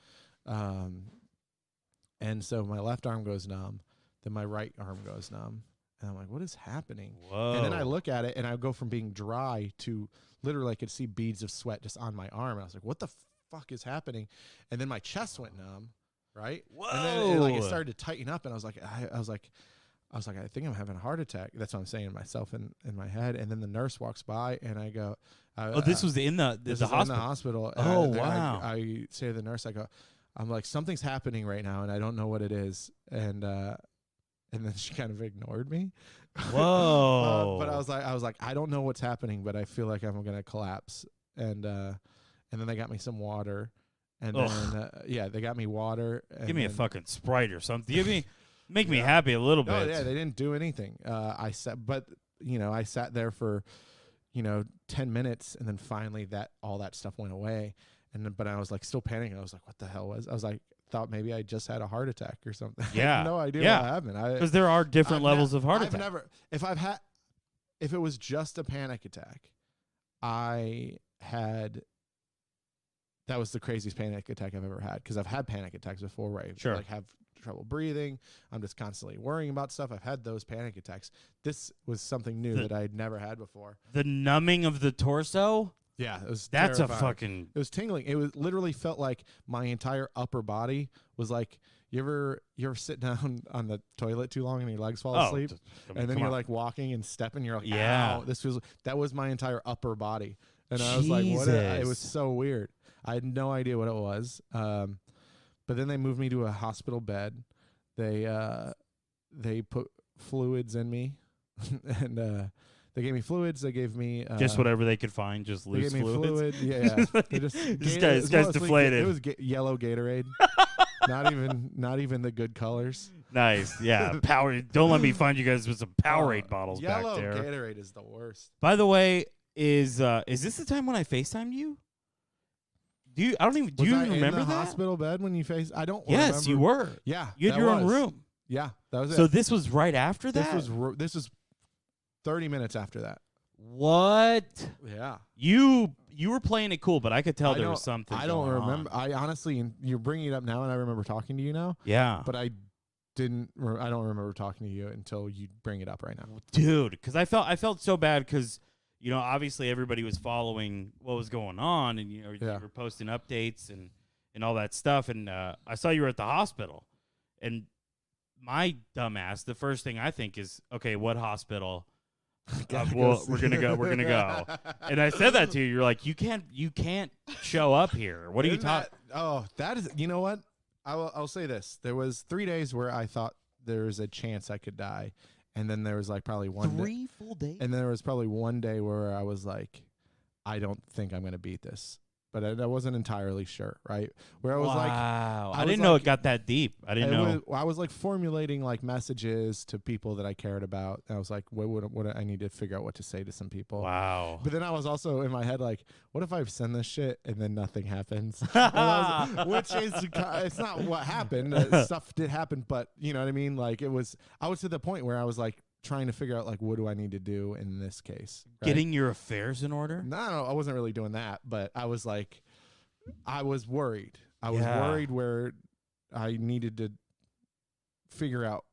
And so my left arm goes numb, then my right arm goes numb. And I'm like, what is happening? Whoa. And then I look at it, and I go from being dry to literally I could see beads of sweat just on my arm. And I was like, what the fuck is happening? And then my chest went numb, right? Whoa. And then it started to tighten up, and I was like, I think I'm having a heart attack. That's what I'm saying to myself in my head. And then the nurse walks by, and I go, this was in the hospital? In the hospital. Oh, wow. I say to the nurse, I'm like, something's happening right now, and I don't know what it is. And then she kind of ignored me. Whoa. But I was like, I don't know what's happening, but I feel like I'm going to collapse. And then they got me some water. And then, they got me water. And give me a fucking Sprite or something. Make me happy a little bit. Oh, yeah, they didn't do anything. I sat there for, 10 minutes, and then finally all that stuff went away. But I was like still panicking. I was like, what the hell was? I was like, thought maybe I just had a heart attack or something. Yeah. I had no idea what happened. Because there are different levels of heart attack. If it was just a panic attack, that was the craziest panic attack I've ever had, because I've had panic attacks before where I have trouble breathing. I'm just constantly worrying about stuff. I've had those panic attacks. This was something new that I'd never had before. The numbing of the torso? Yeah, it was That's terrifying. a fucking... It was tingling. It was literally felt like my entire upper body was like, you ever sit down on the toilet too long and your legs fall asleep? And then you're like walking and stepping, you're like, ow. That was my entire upper body. And I was like, what? It was so weird. I had no idea what it was. But then they moved me to a hospital bed. They put fluids in me, and they gave me fluids. They gave me just whatever they could find, just loose fluids. Yeah. They this guy's deflated. It was yellow Gatorade. not even the good colors. Nice. Yeah. Power. Don't let me find you guys with some Powerade bottles back there. Yellow Gatorade is the worst. By the way, is this the time when I FaceTimed you? Do you remember in the that? hospital bed when you faced? I don't. Yes, remember. you were. Yeah, you had your own room. Yeah, that was it. So this was right after that. This was 30 minutes after that. What? Yeah. You were playing it cool, but I could tell there was something. I don't remember. I honestly, and you're bringing it up now, and I remember talking to you now. Yeah. But I don't remember talking to you until you bring it up right now, dude. Because I felt so bad because. Obviously everybody was following what was going on, and you were posting updates and all that stuff. And I saw you were at the hospital, and my dumbass, the first thing I think is, okay, what hospital? We're gonna go. And I said that to you. You're like, you can't show up here. What are you talking? That is. You know what? I'll say this. There was 3 days where I thought there was a chance I could die. And then there was like probably 3 full days. And then there was probably one day where I was like, I don't think I'm going to beat this. But I wasn't entirely sure, right? Where I was like, wow, I didn't know it got that deep. I didn't know. I was like formulating like messages to people that I cared about. And I was like, what I need to figure out what to say to some people. Wow. But then I was also in my head like, what if I send this shit and then nothing happens? Which is, it's not what happened. Stuff did happen, but you know what I mean? Like I was to the point where I was like, trying to figure out like what do I need to do in this case. Right? Getting your affairs in order? No, I wasn't really doing that, but I was like, I was worried. I was worried where I needed to figure out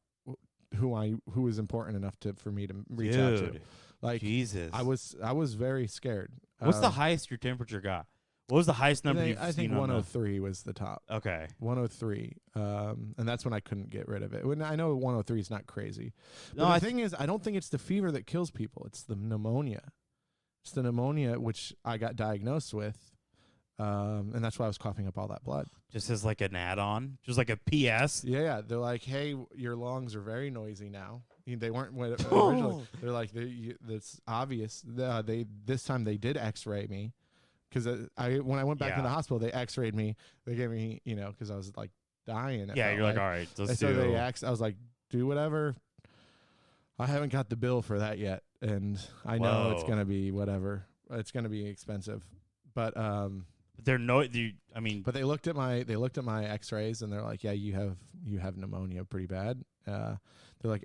who was important enough for me to reach out to. Like Jesus. I was very scared. What's the highest your temperature got? What was the highest number you've I think seen 103 was the top. Okay. 103. And that's when I couldn't get rid of it. When I know 103 is not crazy. But No, the thing is, I don't think it's the fever that kills people. It's the pneumonia. It's the pneumonia which I got diagnosed with. And that's why I was coughing up all that blood. Just as like an add-on, just like a PS. Yeah. They're like, hey, your lungs are very noisy now. They weren't originally. They're like, that's obvious. This time they did X-ray me. Because when I went back to the hospital, they X-rayed me. They gave me, because I was like dying. Yeah, you're like, all right, let's so do. I was like, do whatever. I haven't got the bill for that yet, and I know it's gonna be whatever. It's gonna be expensive, but but they looked at my X-rays and they're like, yeah, you have pneumonia pretty bad. They're like,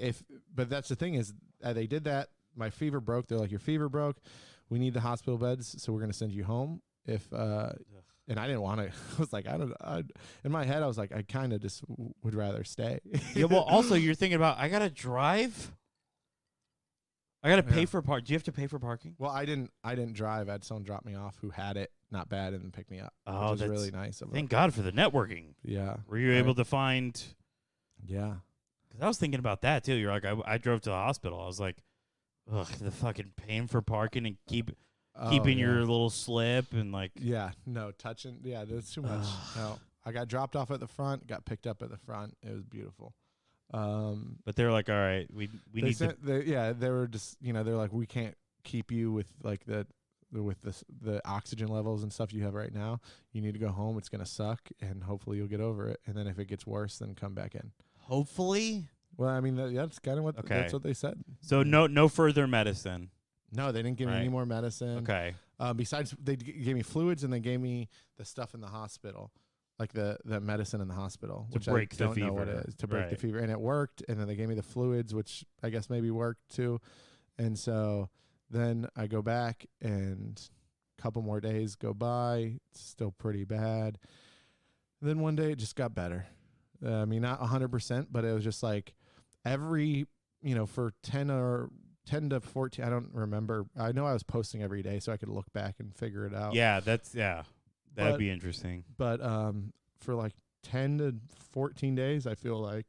but that's the thing is, they did that. My fever broke. They're like, your fever broke. We need the hospital beds, so we're going to send you home. And I didn't want to. I was like, in my head, I was like, I kind of just would rather stay. Yeah, well, also, you're thinking about, I got to drive? I got to pay for park. Do you have to pay for parking? Well, I didn't drive. I had someone drop me off who had it, not bad, and then pick me up. Oh, which was really nice of them. Thank God for the networking. Yeah. Were you able to find? Yeah. Because I was thinking about that, too. You're like, I drove to the hospital. I was like, ugh, the fucking paying for parking and keeping your little slip and like. Yeah, no, touching. Yeah, that's too much. No, I got dropped off at the front, got picked up at the front. It was beautiful. But they're like, all right, we need to. They were just, they're like, we can't keep you with like the oxygen levels and stuff you have right now. You need to go home. It's gonna suck, and hopefully you'll get over it. And then if it gets worse, then come back in. Hopefully. Well, I mean, that's kind of what that's what they said. So no further medicine. No, they didn't give me any more medicine. Okay. Besides, they gave me fluids and they gave me the stuff in the hospital, like the medicine in the hospital, which I don't know what it is, to break the fever. And it worked. And then they gave me the fluids, which I guess maybe worked too. And so then I go back and a couple more days go by. It's still pretty bad. And then one day it just got better. I mean, not 100%, but it was just like every, for 10 to 14, I don't remember. I know I was posting every day, so I could look back and figure it out. Yeah, that'd be interesting. But for like 10 to 14 days, I feel like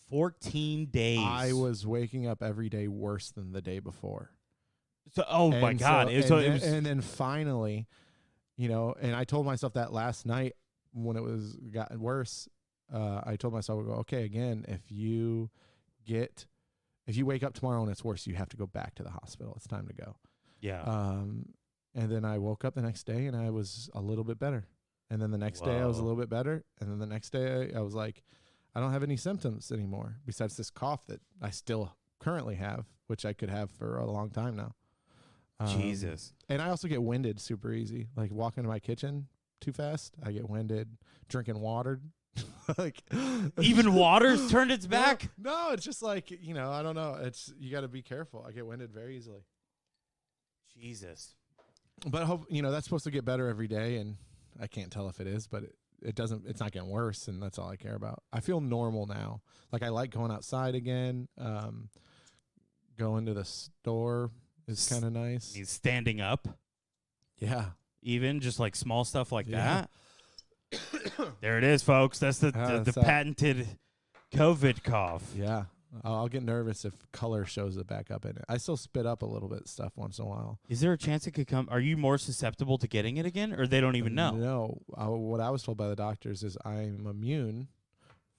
14 days. I was waking up every day worse than the day before. So, my God. And then finally, and I told myself that last night when it was gotten worse. I told myself, okay, again, if you wake up tomorrow and it's worse, you have to go back to the hospital. It's time to go. Yeah. And then I woke up the next day and I was a little bit better. And then the next day I was a little bit better. And then the next day I was like, I don't have any symptoms anymore besides this cough that I still currently have, which I could have for a long time now. Jesus. And I also get winded super easy. Like walking to my kitchen too fast, I get winded. Drinking water. Like even water's turned its back. No, it's just like, I don't know. It's, you got to be careful. I get winded very easily. Jesus. But I hope, that's supposed to get better every day, and I can't tell if it is, but it doesn't. It's not getting worse, and that's all I care about. I feel normal now. Like I like going outside again. Going to the store is kind of nice. He's standing up. Yeah. Even just like small stuff like that. There it is, folks. That's the patented COVID cough. Yeah. I'll get nervous if color shows it back up in it. I still spit up a little bit stuff once in a while. Is there a chance it could come? Are you more susceptible to getting it again, or they don't even know? No. What I was told by the doctors is I'm immune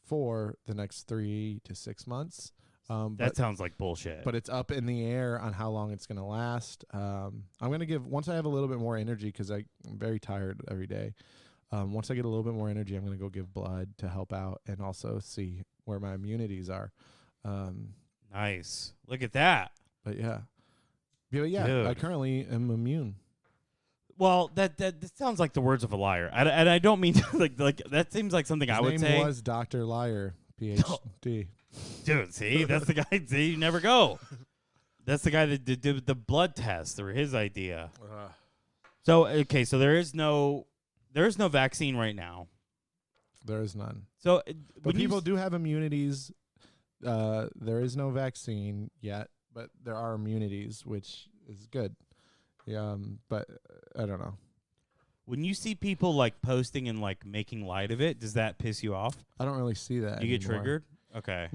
for the next 3 to 6 months. That sounds like bullshit. But it's up in the air on how long it's going to last. I'm going to give, once I have a little bit more energy, because I'm very tired every day. Once I get a little bit more energy, I'm going to go give blood to help out and also see where my immunities are. Nice. Look at that. But yeah, Dude. I currently am immune. Well, that sounds like the words of a liar, and I don't mean to, like that seems like something I would say. His name was Dr. Liar, PhD. Dude, see, that's the guy. See, you never go. That's the guy that did the blood test. Or his idea. So okay, so there is no vaccine right now. There is none. So, but people do have immunities There is no vaccine yet, but there are immunities, which is good. Yeah, but I don't know. When you see people like posting and like making light of it, does that piss you off? I don't really see that. Do you get anymore. triggered? Okay.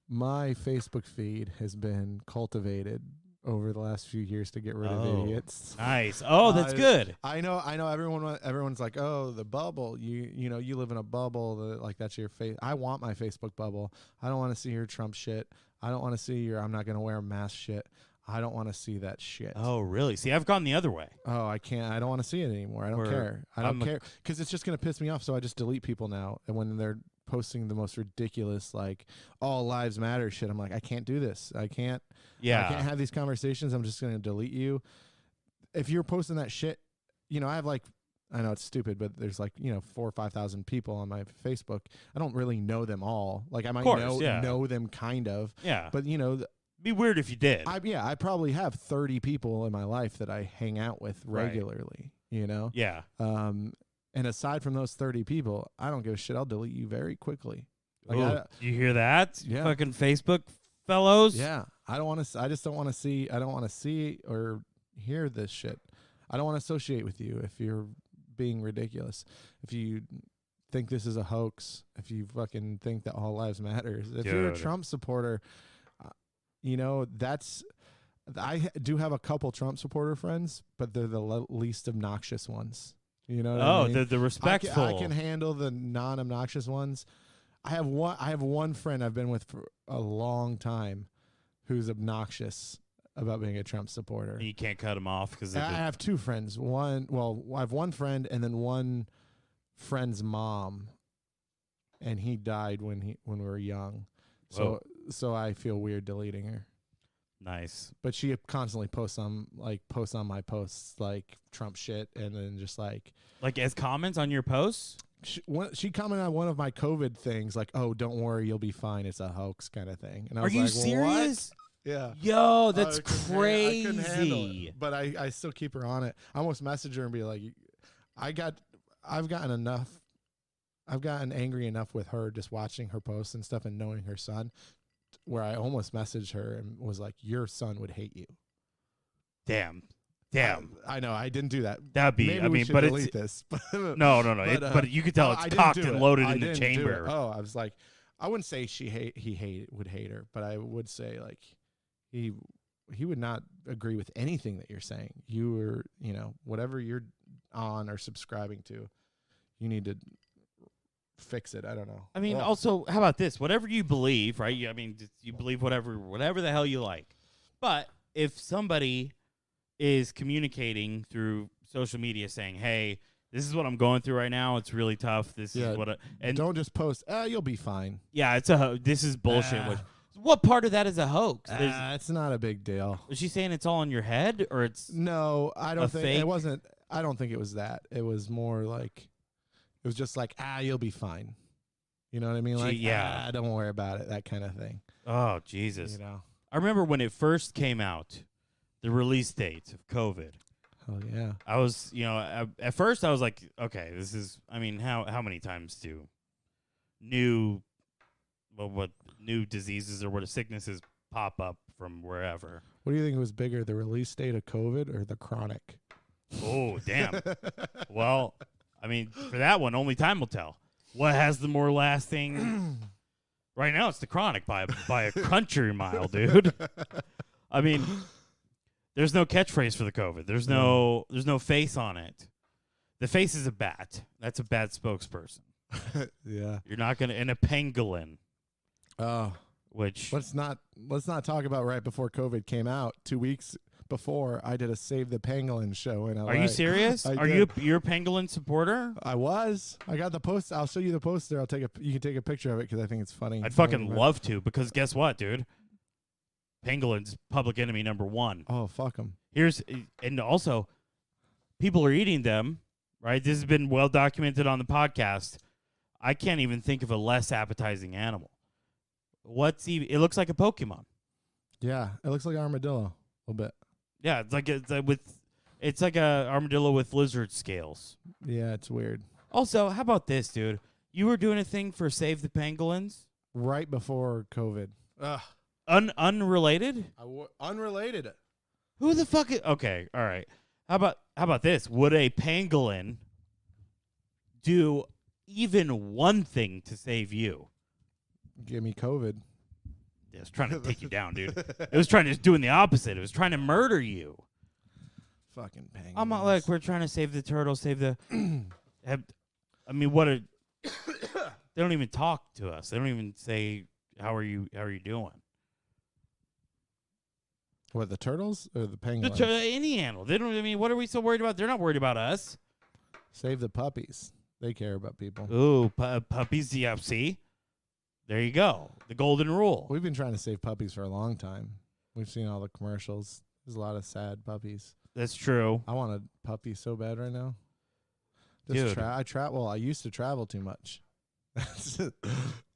My Facebook feed has been cultivated over the last few years to get rid of idiots. Nice. Oh, that's good. I know. Everyone's like, oh, the bubble. You live in a bubble. Like that's your face. I want my Facebook bubble. I don't want to see your Trump shit. I don't want to see your I'm not going to wear a mask shit. I don't want to see that shit. Oh, really? See, I've gone the other way. Oh, I can't. I don't want to see it anymore. I don't care. I don't care because it's just going to piss me off. So I just delete people now. And when they're posting the most ridiculous, like all lives matter shit, I'm like, I can't do this. I can't. Yeah. I can't have these conversations. I'm just going to delete you. If you're posting that shit, I have like, I know it's stupid, but there's like, 4,000 or 5,000 people on my Facebook. I don't really know them all. Like I might know them kind of. Yeah. But be weird if you did. I probably have 30 people in my life that I hang out with regularly, Yeah. And aside from those 30 people, I don't give a shit. I'll delete you very quickly. Like you hear that? Yeah. Fucking Facebook fellows? Yeah. I just don't want to see. I don't want to see or hear this shit. I don't want to associate with you if you're being ridiculous. If you think this is a hoax, if you fucking think that all lives matters, if you're a Trump supporter, I do have a couple Trump supporter friends, but they're the least obnoxious ones. You know what I mean? The respectful. I can handle the non-obnoxious ones. I have one friend I've been with for a long time who's obnoxious about being a Trump supporter. You can't cut him off because I have two friends. I have one friend and then one friend's mom, and he died when we were young. So I feel weird deleting her. Nice. But she constantly posts on my posts like Trump shit, and then just like as comments on your posts. She commented on one of my COVID things, like, "Oh, don't worry, you'll be fine. It's a hoax," kind of thing. And I was Are you like, serious? What? Yeah. Yo, that's crazy. I couldn't handle it, but I still keep her on it. I almost message her and be like, I've gotten angry enough with her just watching her posts and stuff and knowing her son, where I almost messaged her and was like, your son would hate you. Damn. I know. I didn't do that. That'd be, Maybe we should delete this. No. But you could tell it's cocked and loaded in the chamber. Oh, I was like, I wouldn't say would hate her, but I would say like he would not agree with anything that you're saying. You were, whatever you're on or subscribing to, you need to fix it. I don't know. I mean, also, how about this? Whatever you believe, right? You believe whatever the hell you like. But if somebody is communicating through social media saying, "Hey, this is what I'm going through right now. It's really tough. This is what," and don't just post, "You'll be fine." Yeah, this is bullshit. What part of that is a hoax? It's not a big deal. Was she saying it's all in your head, or it's no? I don't think fake? It wasn't. I don't think it was that. It was more like it was just like you'll be fine. You know what I mean? Like don't worry about it. That kind of thing. Oh Jesus! I remember when it first came out, the release date of COVID. Oh yeah. I was, at first I was like, okay, this is. I mean, how many times do new diseases or what sicknesses pop up from wherever? What do you think was bigger, the release date of COVID or the chronic? Oh, damn. Well, I mean, for that one, only time will tell. What has the more lasting? Right now, it's the chronic by a country mile, dude. I mean, there's no catchphrase for the COVID. There's no face on it. The face is a bat. That's a bat spokesperson. Yeah. You're not gonna and a pangolin. Oh, which let's not talk about right before COVID came out. 2 weeks before, I did a Save the Pangolin show in LA. Are you serious? Are you're a pangolin supporter? I was. I got the post. I'll show you the poster. You can take a picture of it because I think it's funny. I'd fucking love to, because guess what, dude? Pangolin's public enemy number one. Oh, fuck them. And also, people are eating them, right? This has been well documented on the podcast. I can't even think of a less appetizing animal. It looks like a Pokemon. Yeah, it looks like an armadillo a little bit. Yeah, it's like a armadillo with lizard scales. Yeah, it's weird. Also, how about this, dude? You were doing a thing for Save the Pangolins? Right before COVID. Ugh. Unrelated? Unrelated. Who the fuck is... Okay, all right. How about this? Would a pangolin do even one thing to save you? Give me COVID. It was trying to take you down, dude. It was trying to doing the opposite. It was trying to murder you. Fucking penguins. I'm not like we're trying to save the turtle, save the. I mean, what a. They don't even talk to us. They don't even say how are you doing. What, the turtles or the penguins? Any animal. They don't. I mean, what are we so worried about? They're not worried about us. Save the puppies. They care about people. Ooh, puppies. Yeah, see. There you go. The golden rule. We've been trying to save puppies for a long time. We've seen all the commercials. There's a lot of sad puppies. That's true. I want a puppy so bad right now. Dude. I used to travel too much.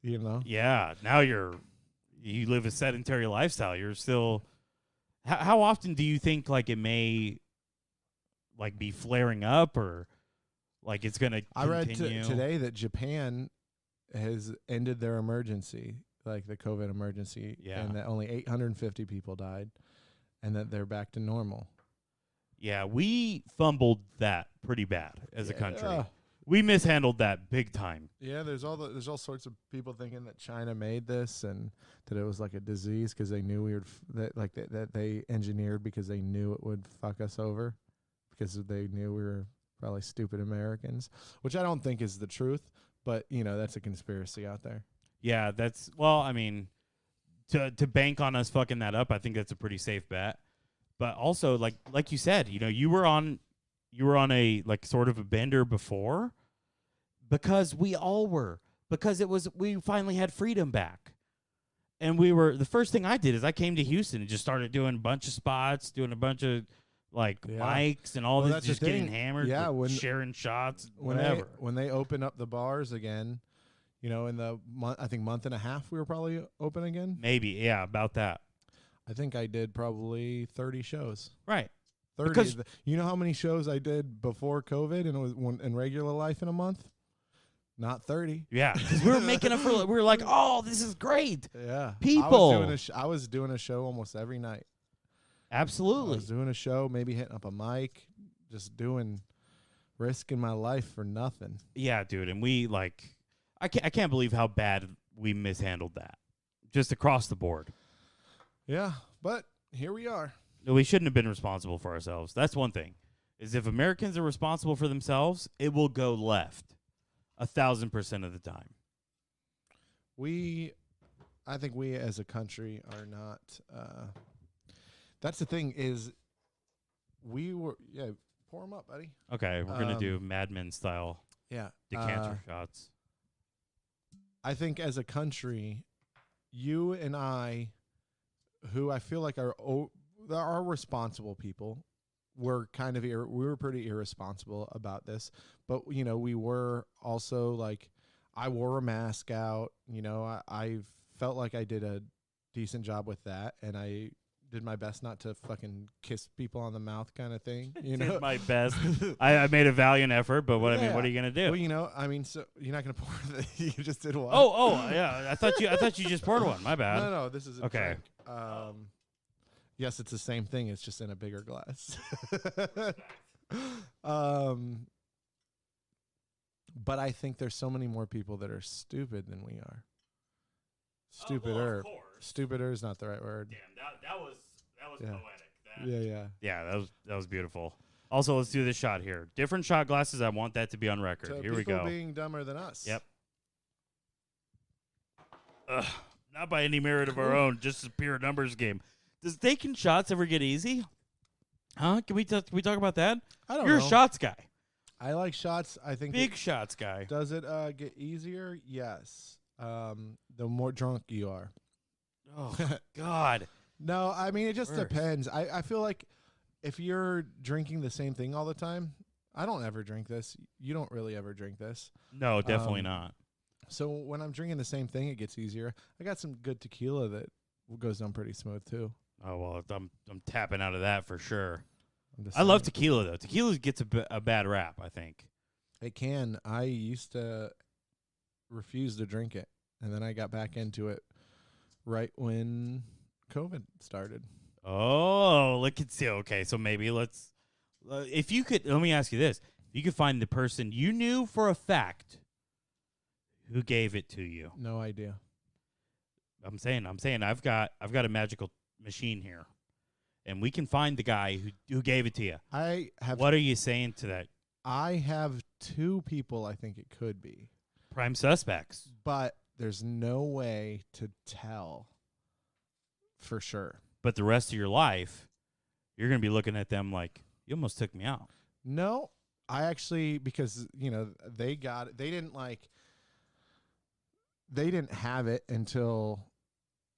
You know? Yeah. Now you live a sedentary lifestyle. You're still. How often do you think like it may, like, be flaring up or, like, it's gonna continue? I read today that Japan has ended their emergency, like the COVID emergency, and that only 850 people died, and that they're back to normal. Yeah, we fumbled that pretty bad as a country. We mishandled that big time. Yeah, there's all sorts of people thinking that China made this and that it was like a disease because they knew we would that they engineered because they knew it would fuck us over because they knew we were probably stupid Americans, which I don't think is the truth. But, you know, that's a conspiracy out there. Yeah, I mean, to bank on us fucking that up, I think that's a pretty safe bet. But also, like you said, you know, you were on a, like, sort of a bender before because we all were. Because we finally had freedom back. And the first thing I did is I came to Houston and just started doing a bunch of spots, doing a bunch of, like, mics and all this, just getting hammered, sharing shots, whatever. When they open up the bars again, you know, in the month and a half, we were probably open again. Maybe, yeah, about that. I think I did probably 30 shows. Right. 30. Because you know how many shows I did before COVID and it was in regular life in a month? Not 30. Yeah, because we were making up for. We were like, oh, this is great. Yeah, people. I was doing a show almost every night. Absolutely. I was doing a show, maybe hitting up a mic, just risking my life for nothing. Yeah, dude. And we, like, I can't believe how bad we mishandled that. Just across the board. Yeah, but here we are. We shouldn't have been responsible for ourselves. That's one thing. Is if Americans are responsible for themselves, it will go left 1,000% of the time. I think we as a country are not... that's the thing is, pour them up, buddy. Okay, we're gonna do Mad Men style. Yeah, decanter shots. I think as a country, you and I, who I feel like are responsible people, were pretty irresponsible about this. But you know, we were also like, I wore a mask out. You know, I felt like I did a decent job with that, and I did my best not to fucking kiss people on the mouth kind of thing. You know, did my best. I made a valiant effort, but what I mean, what are you gonna do? Well, you know, I mean, so you're not gonna pour. You just did one. Oh, yeah. I thought you just poured one. My bad. No, this is a okay. Drink. Yes, it's the same thing. It's just in a bigger glass. But I think there's so many more people that are stupid than we are. Stupider. Well, Stupider is not the right word. Damn, that was poetic. Yeah, that was beautiful. Also, let's do this shot here. Different shot glasses. I want that to be on record. Here we go. People being dumber than us. Yep. Not by any merit of our own, just a pure numbers game. Does taking shots ever get easy? Huh? Can we talk about that? I don't know. You're a shots guy. I like shots. I think big shots guy. Does it get easier? Yes. The more drunk you are. Oh God. No, I mean it just depends. I feel like if you're drinking the same thing all the time, I don't ever drink this. You don't really ever drink this. No, definitely not. So when I'm drinking the same thing, it gets easier. I got some good tequila that goes down pretty smooth too. Oh well, I'm tapping out of that for sure. I love tequila though. Tequila gets a bad rap, I think. It can. I used to refused to drink it, and then I got back into it right when COVID started. Oh, look at see. Okay, so maybe let's. If you could, let me ask you this: if you could find the person you knew for a fact who gave it to you. No idea. I'm saying, I've got a magical machine here, and we can find the guy who gave it to you. I have. What are you saying to that? I have 2 people I think it could be, Prime suspects. but there's no way to tell for sure. But the rest of your life, you're going to be looking at them like, you almost took me out. No, I actually, because, they got it. They didn't have it until,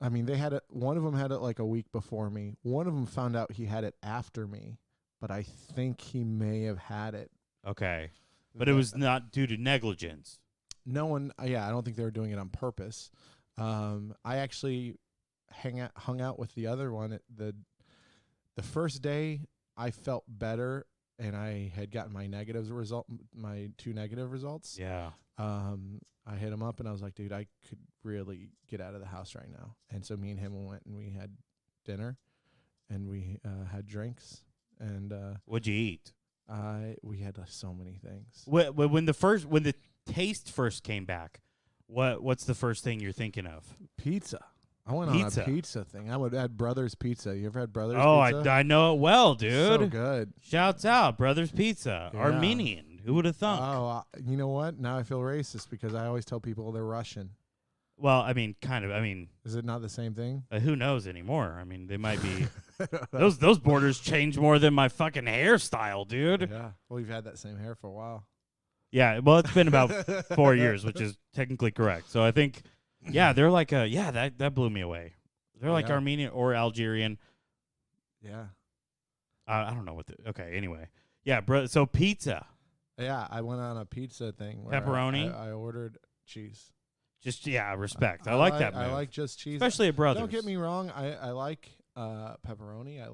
they had it. One of them had it like a week before me. One of them found out he had it after me, but I think he may have had it. Okay. But it was not due to negligence. No one, I don't think they were doing it on purpose. I actually hung out with the other one. The first day I felt better, and I had gotten my 2 negative results. Yeah. I hit him up and I was like, dude, I could really get out of the house right now. And so me and him went and we had dinner, and we had drinks, and What'd you eat? we had so many things. When the taste first came back, what's the first thing you're thinking of? Pizza. I went Pizza. on a pizza thing. I would add Brothers Pizza. You ever had Brothers Oh, Pizza? I know it well, dude. So good. Shouts out, Brothers Pizza. Yeah. Armenian. Who would have thunk? Oh, you know what? Now I feel racist because I always tell people they're Russian. Well, kind of. Is it not the same thing? Who knows anymore? They might be. those borders change more than my fucking hairstyle, dude. Yeah. Well, you've had that same hair for a while. Yeah. Well, it's been about 4 years, which is technically correct. So I think, they're like that blew me away. They're like Yeah. Armenian or Algerian. Yeah. I don't know what. Okay. Anyway. Yeah, bro. So pizza. Yeah, I went on a pizza thing. Where Pepperoni? I ordered cheese. Just respect. I like that move. I like just cheese. Especially at Brothers. Don't get me wrong. I like pepperoni. I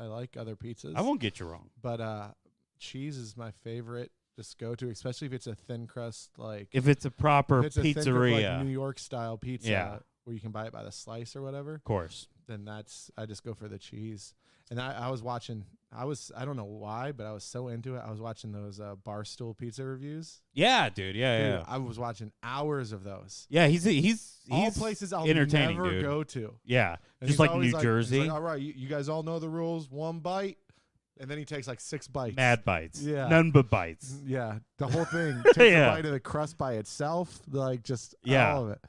like other pizzas. I won't get you wrong. But cheese is my favorite. Just go to, especially if it's a thin crust, like If it's a proper if it's a thin crust, pizzeria, like New York style pizza, Yeah. where you can buy it by the slice or whatever. of course. Then I just go for the cheese. And I was watching. I don't know why, but I was so into it. I was watching those Barstool pizza reviews. Yeah, dude. Yeah, Dude, yeah. I was watching hours of those. Yeah, he's All places I'll entertaining, never dude. go to. Yeah, And just he's like always New he's Jersey. like, all right, you guys all know the rules. 1 bite, and then he takes like 6 bites. Mad bites. Yeah. None but bites. Yeah, the whole thing. Takes Yeah. a bite of the crust by itself, like just Yeah. all of it.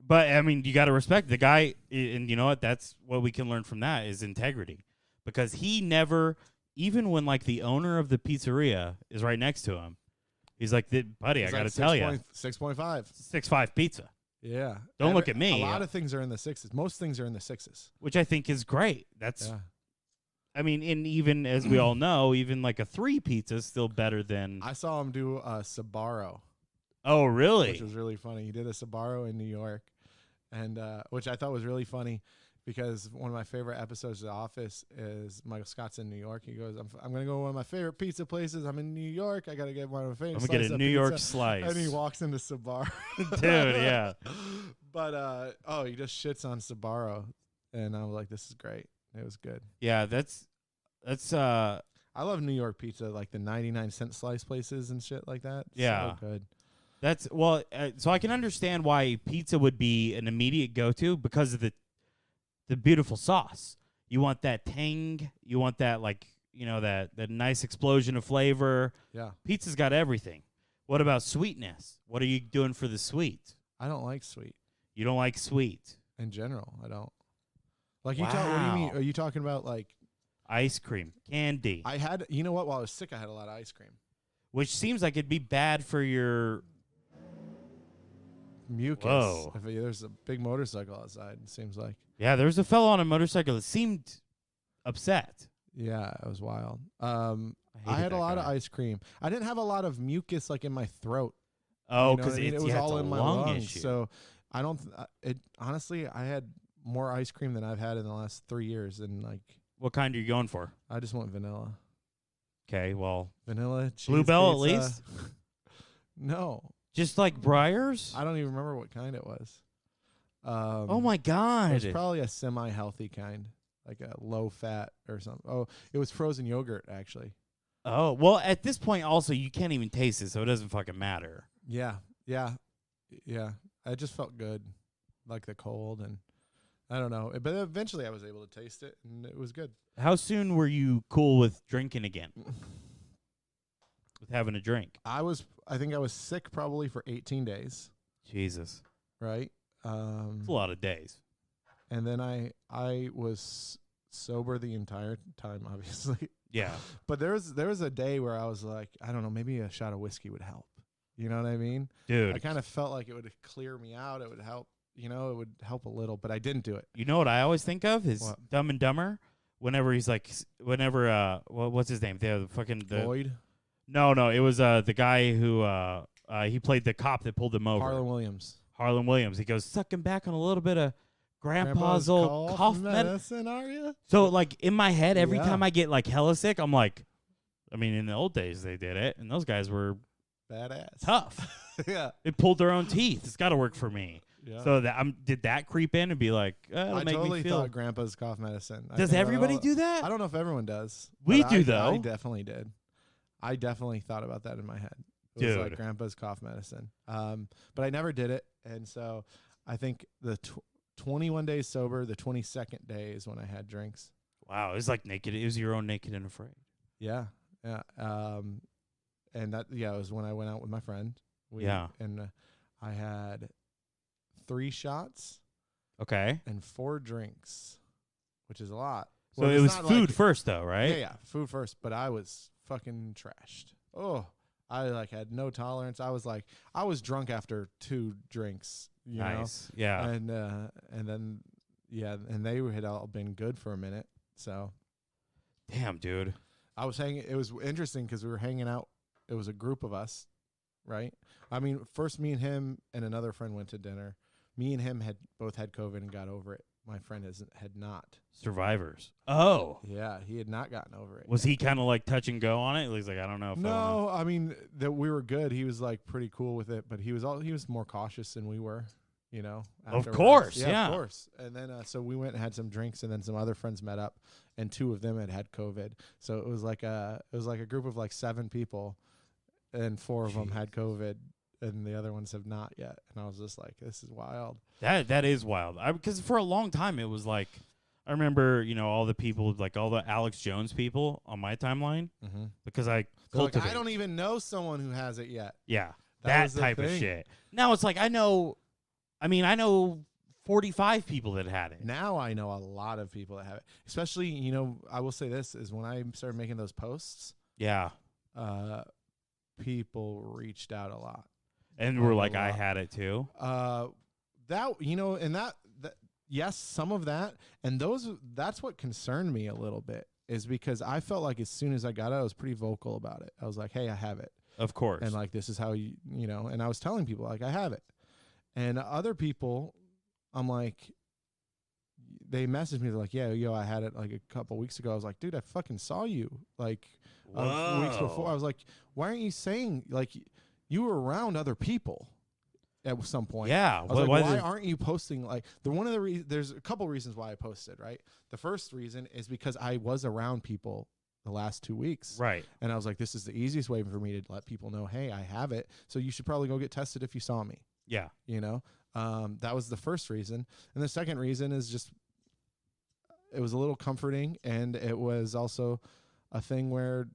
But you got to respect the guy, and you know what? That's what we can learn from that is integrity, because he never, even when like the owner of the pizzeria is right next to him, he's like, buddy, It's I got like to tell you, 6.5. 6.5 pizza, Yeah. Don't look at me. A lot of things are in the 6s. Most things are in the 6s. which I think is great. That's, Yeah. and even as we all know, even like a 3 pizza is still better than. I saw him do a Sbarro, Oh, really? which was really funny. He did a Sbarro in New York, and which I thought was really funny because one of my favorite episodes of The Office is Michael Scott's in New York. He goes, I'm going to go to one of my favorite pizza places. I'm in New York. I got to get one of my favorite I'm gonna get a New York pizza. slice. And he walks into Sbarro. Dude, yeah. But, he just shits on Sbarro. And I was like, this is great. It was good. Yeah, that's I love New York pizza, like the 99-cent slice places and shit like that. Yeah. So good. That's so I can understand why pizza would be an immediate go-to because of the beautiful sauce. You want that tang, you want that that nice explosion of flavor. Yeah. Pizza's got everything. What about sweetness? What are you doing for the sweet? I don't like sweet. You don't like sweet. In general, I don't. Like what do you mean? Wow. Are you talking about like Ice cream, candy, I had, you know what, while I was sick I had a lot of ice cream. which seems like it'd be bad for your. Mucus. Whoa. There's a big motorcycle outside, it seems like. Yeah, there was a fellow on a motorcycle that seemed upset. Yeah, it was wild. I I had hated a that lot of guy. ice cream. I didn't have a lot of mucus like in my throat. Oh, You know because what I mean? it was all a in my lung lungs. issue. So I don't. It honestly, I had more ice cream than I've had in the last 3 years, and like What kind are you going for? I just want vanilla, Okay, well, vanilla cheese Bluebell at pizza. least? No, Just like Briars? I don't even remember what kind it was. Oh my It god. was probably a semi-healthy kind, like a low fat or something. Oh, it was frozen yogurt actually. Oh, well, at this point also you can't even taste it, so it doesn't fucking matter. Yeah. I just felt good, like the cold, and I don't know. But eventually I was able to taste it, and it was good. How soon were you cool with drinking again? With having a drink? I think I was sick probably for 18 days, Jesus. right? It's a lot of days. And then I was sober the entire time, obviously. Yeah. But there was a day where I was like, I don't know, maybe a shot of whiskey would help. You know what I mean? Dude. I kind of felt like it would clear me out. It would help. It would help a little, but I didn't do it. You know what I always think of is What? Dumb and Dumber. Whenever he's like, what's his name? The fucking Lloyd, No, it was the guy who he played the cop that pulled him over. Harlan Williams. He goes sucking back on a little bit of Grandpa's old cough medicine. Are you? So like in my head, every Yeah. time I get like hella sick, I'm like, I mean, in the old days they did it, and those guys were Badass. tough. Yeah. They pulled their own teeth. It's got to work for me. Yeah. So did that creep in and be like, it'll I make totally me feel. thought Grandpa's cough medicine. I Does think everybody all- do that? I don't know if everyone does. We but do, I though. definitely did. I definitely thought about that in my head. It was like Dude. Grandpa's cough medicine. But I never did it, and so I think the 21 days sober, the 22nd day is when I had drinks. Wow, it was like naked. It was your own Naked and Afraid. Yeah. And that it was when I went out with my friend. And I had 3 shots Okay. and 4 drinks, which is a lot. So Well, it it's was not food like- first, though, right? Yeah, food first. But I was fucking trashed. Oh, I had no tolerance. I was drunk after 2 drinks. You Nice. know? Yeah. And then and they had all been good for a minute. So Damn, dude. I was hanging. It was interesting because we were hanging out. It was a group of us, right? I mean, first me and him and another friend went to dinner. Me and him had both had COVID and got over it. My friend had not. Survivors. Oh. Yeah, he had not gotten over it. Was he kind of like touch and go on it? He's like, I don't know if I wanna- No, I mean that we were good. He was like pretty cool with it, but he was more cautious than we were. Of afterwards. course, yeah. Of course. And then so we went and had some drinks, and then some other friends met up, and 2 of them had COVID. So it was like a group of like 7 people, and 4 of them had COVID, and the other ones have not yet. And I was just like, this is wild. That is wild. Because for a long time it was like, I remember all the people, like all the Alex Jones people on my timeline, Mm-hmm. because I Like, cultivate. I don't even know someone who has it yet. Yeah, That was that the type of thing. shit. Now it's like I know 45 people that had it. Now I know a lot of people that have it. Especially, I will say this is when I started making those posts, Yeah, people reached out a lot. and we're A like, I lot. had it too. That yes, some of that, and that's what concerned me a little bit, is because I felt like as soon as I got it, I was pretty vocal about it. I was like, hey, I have it. Of course. And like, this is how and I was telling people like, I have it. And other people, I'm like, they messaged me, they're like, yeah, I had it like a couple weeks ago. I was like, dude, I fucking saw you like weeks before. I was like, why aren't you saying, like, you were around other people at some point? Yeah. I was like, why aren't you posting? Like, there's a couple reasons why I posted, right? The first reason is because I was around people the last 2 weeks. Right. And I was like, this is the easiest way for me to let people know, hey, I have it. So you should probably go get tested if you saw me. Yeah. That was the first reason. And the second reason is just, it was a little comforting. And it was also a thing where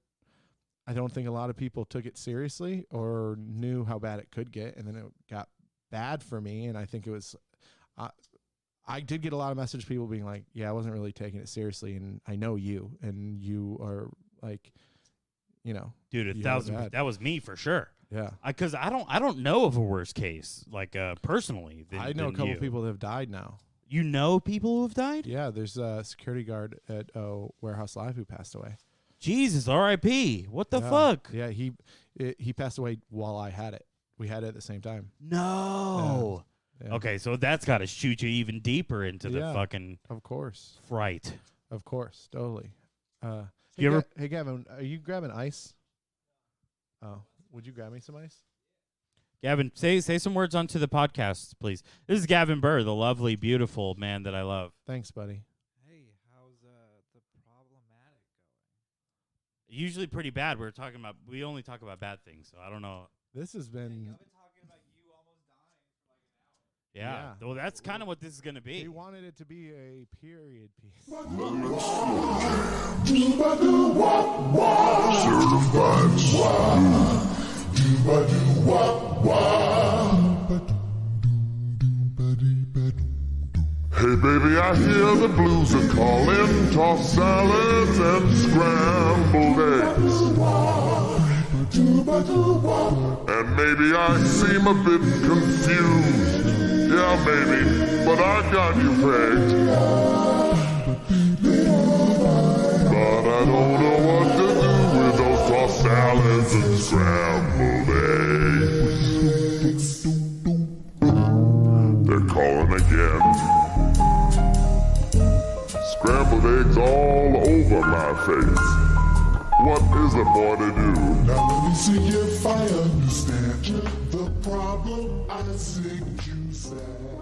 I don't think a lot of people took it seriously or knew how bad it could get. And then it got bad for me. And I think it was, I did get a lot of message people being like, yeah, I wasn't really taking it seriously. And I know you, and you are like, Dude, you had it 1,000. bad. That was me for sure. Yeah. Because I don't know of a worse case like personally. I know a couple you. people that have died now. You know people who have died? Yeah, there's a security guard at Warehouse Live who passed away. Jesus, R.I.P. What the Yeah. fuck? Yeah, he passed away while I had it. We had it at the same time. No. Yeah. Okay, so that's got to shoot you even deeper into the Yeah. fucking Of course. fright. Of course. Totally. You ever- Hey, Gavin, are you grabbing ice? Oh, would you grab me some ice? Gavin, say some words onto the podcast, please. This is Gavin Burr, the lovely, beautiful man that I love. Thanks, buddy. Hey, how's the problematic going? Usually pretty bad. We only talk about bad things, so I don't know. This has been. I've been talking about you almost dying for like an hour. Yeah. Well, that's kind of what this is going to be. He wanted it to be a period piece. Hey baby, I hear the blues are calling. Tossed salads and scrambled eggs. And maybe I seem a bit confused. Yeah, maybe, but I got you pegged. But I don't know what to do with those tossed salads and scrambled eggs. They're calling again. Scrambled eggs all over my face. What is a boy to do? Now let me see if I understand you. The problem I think you said.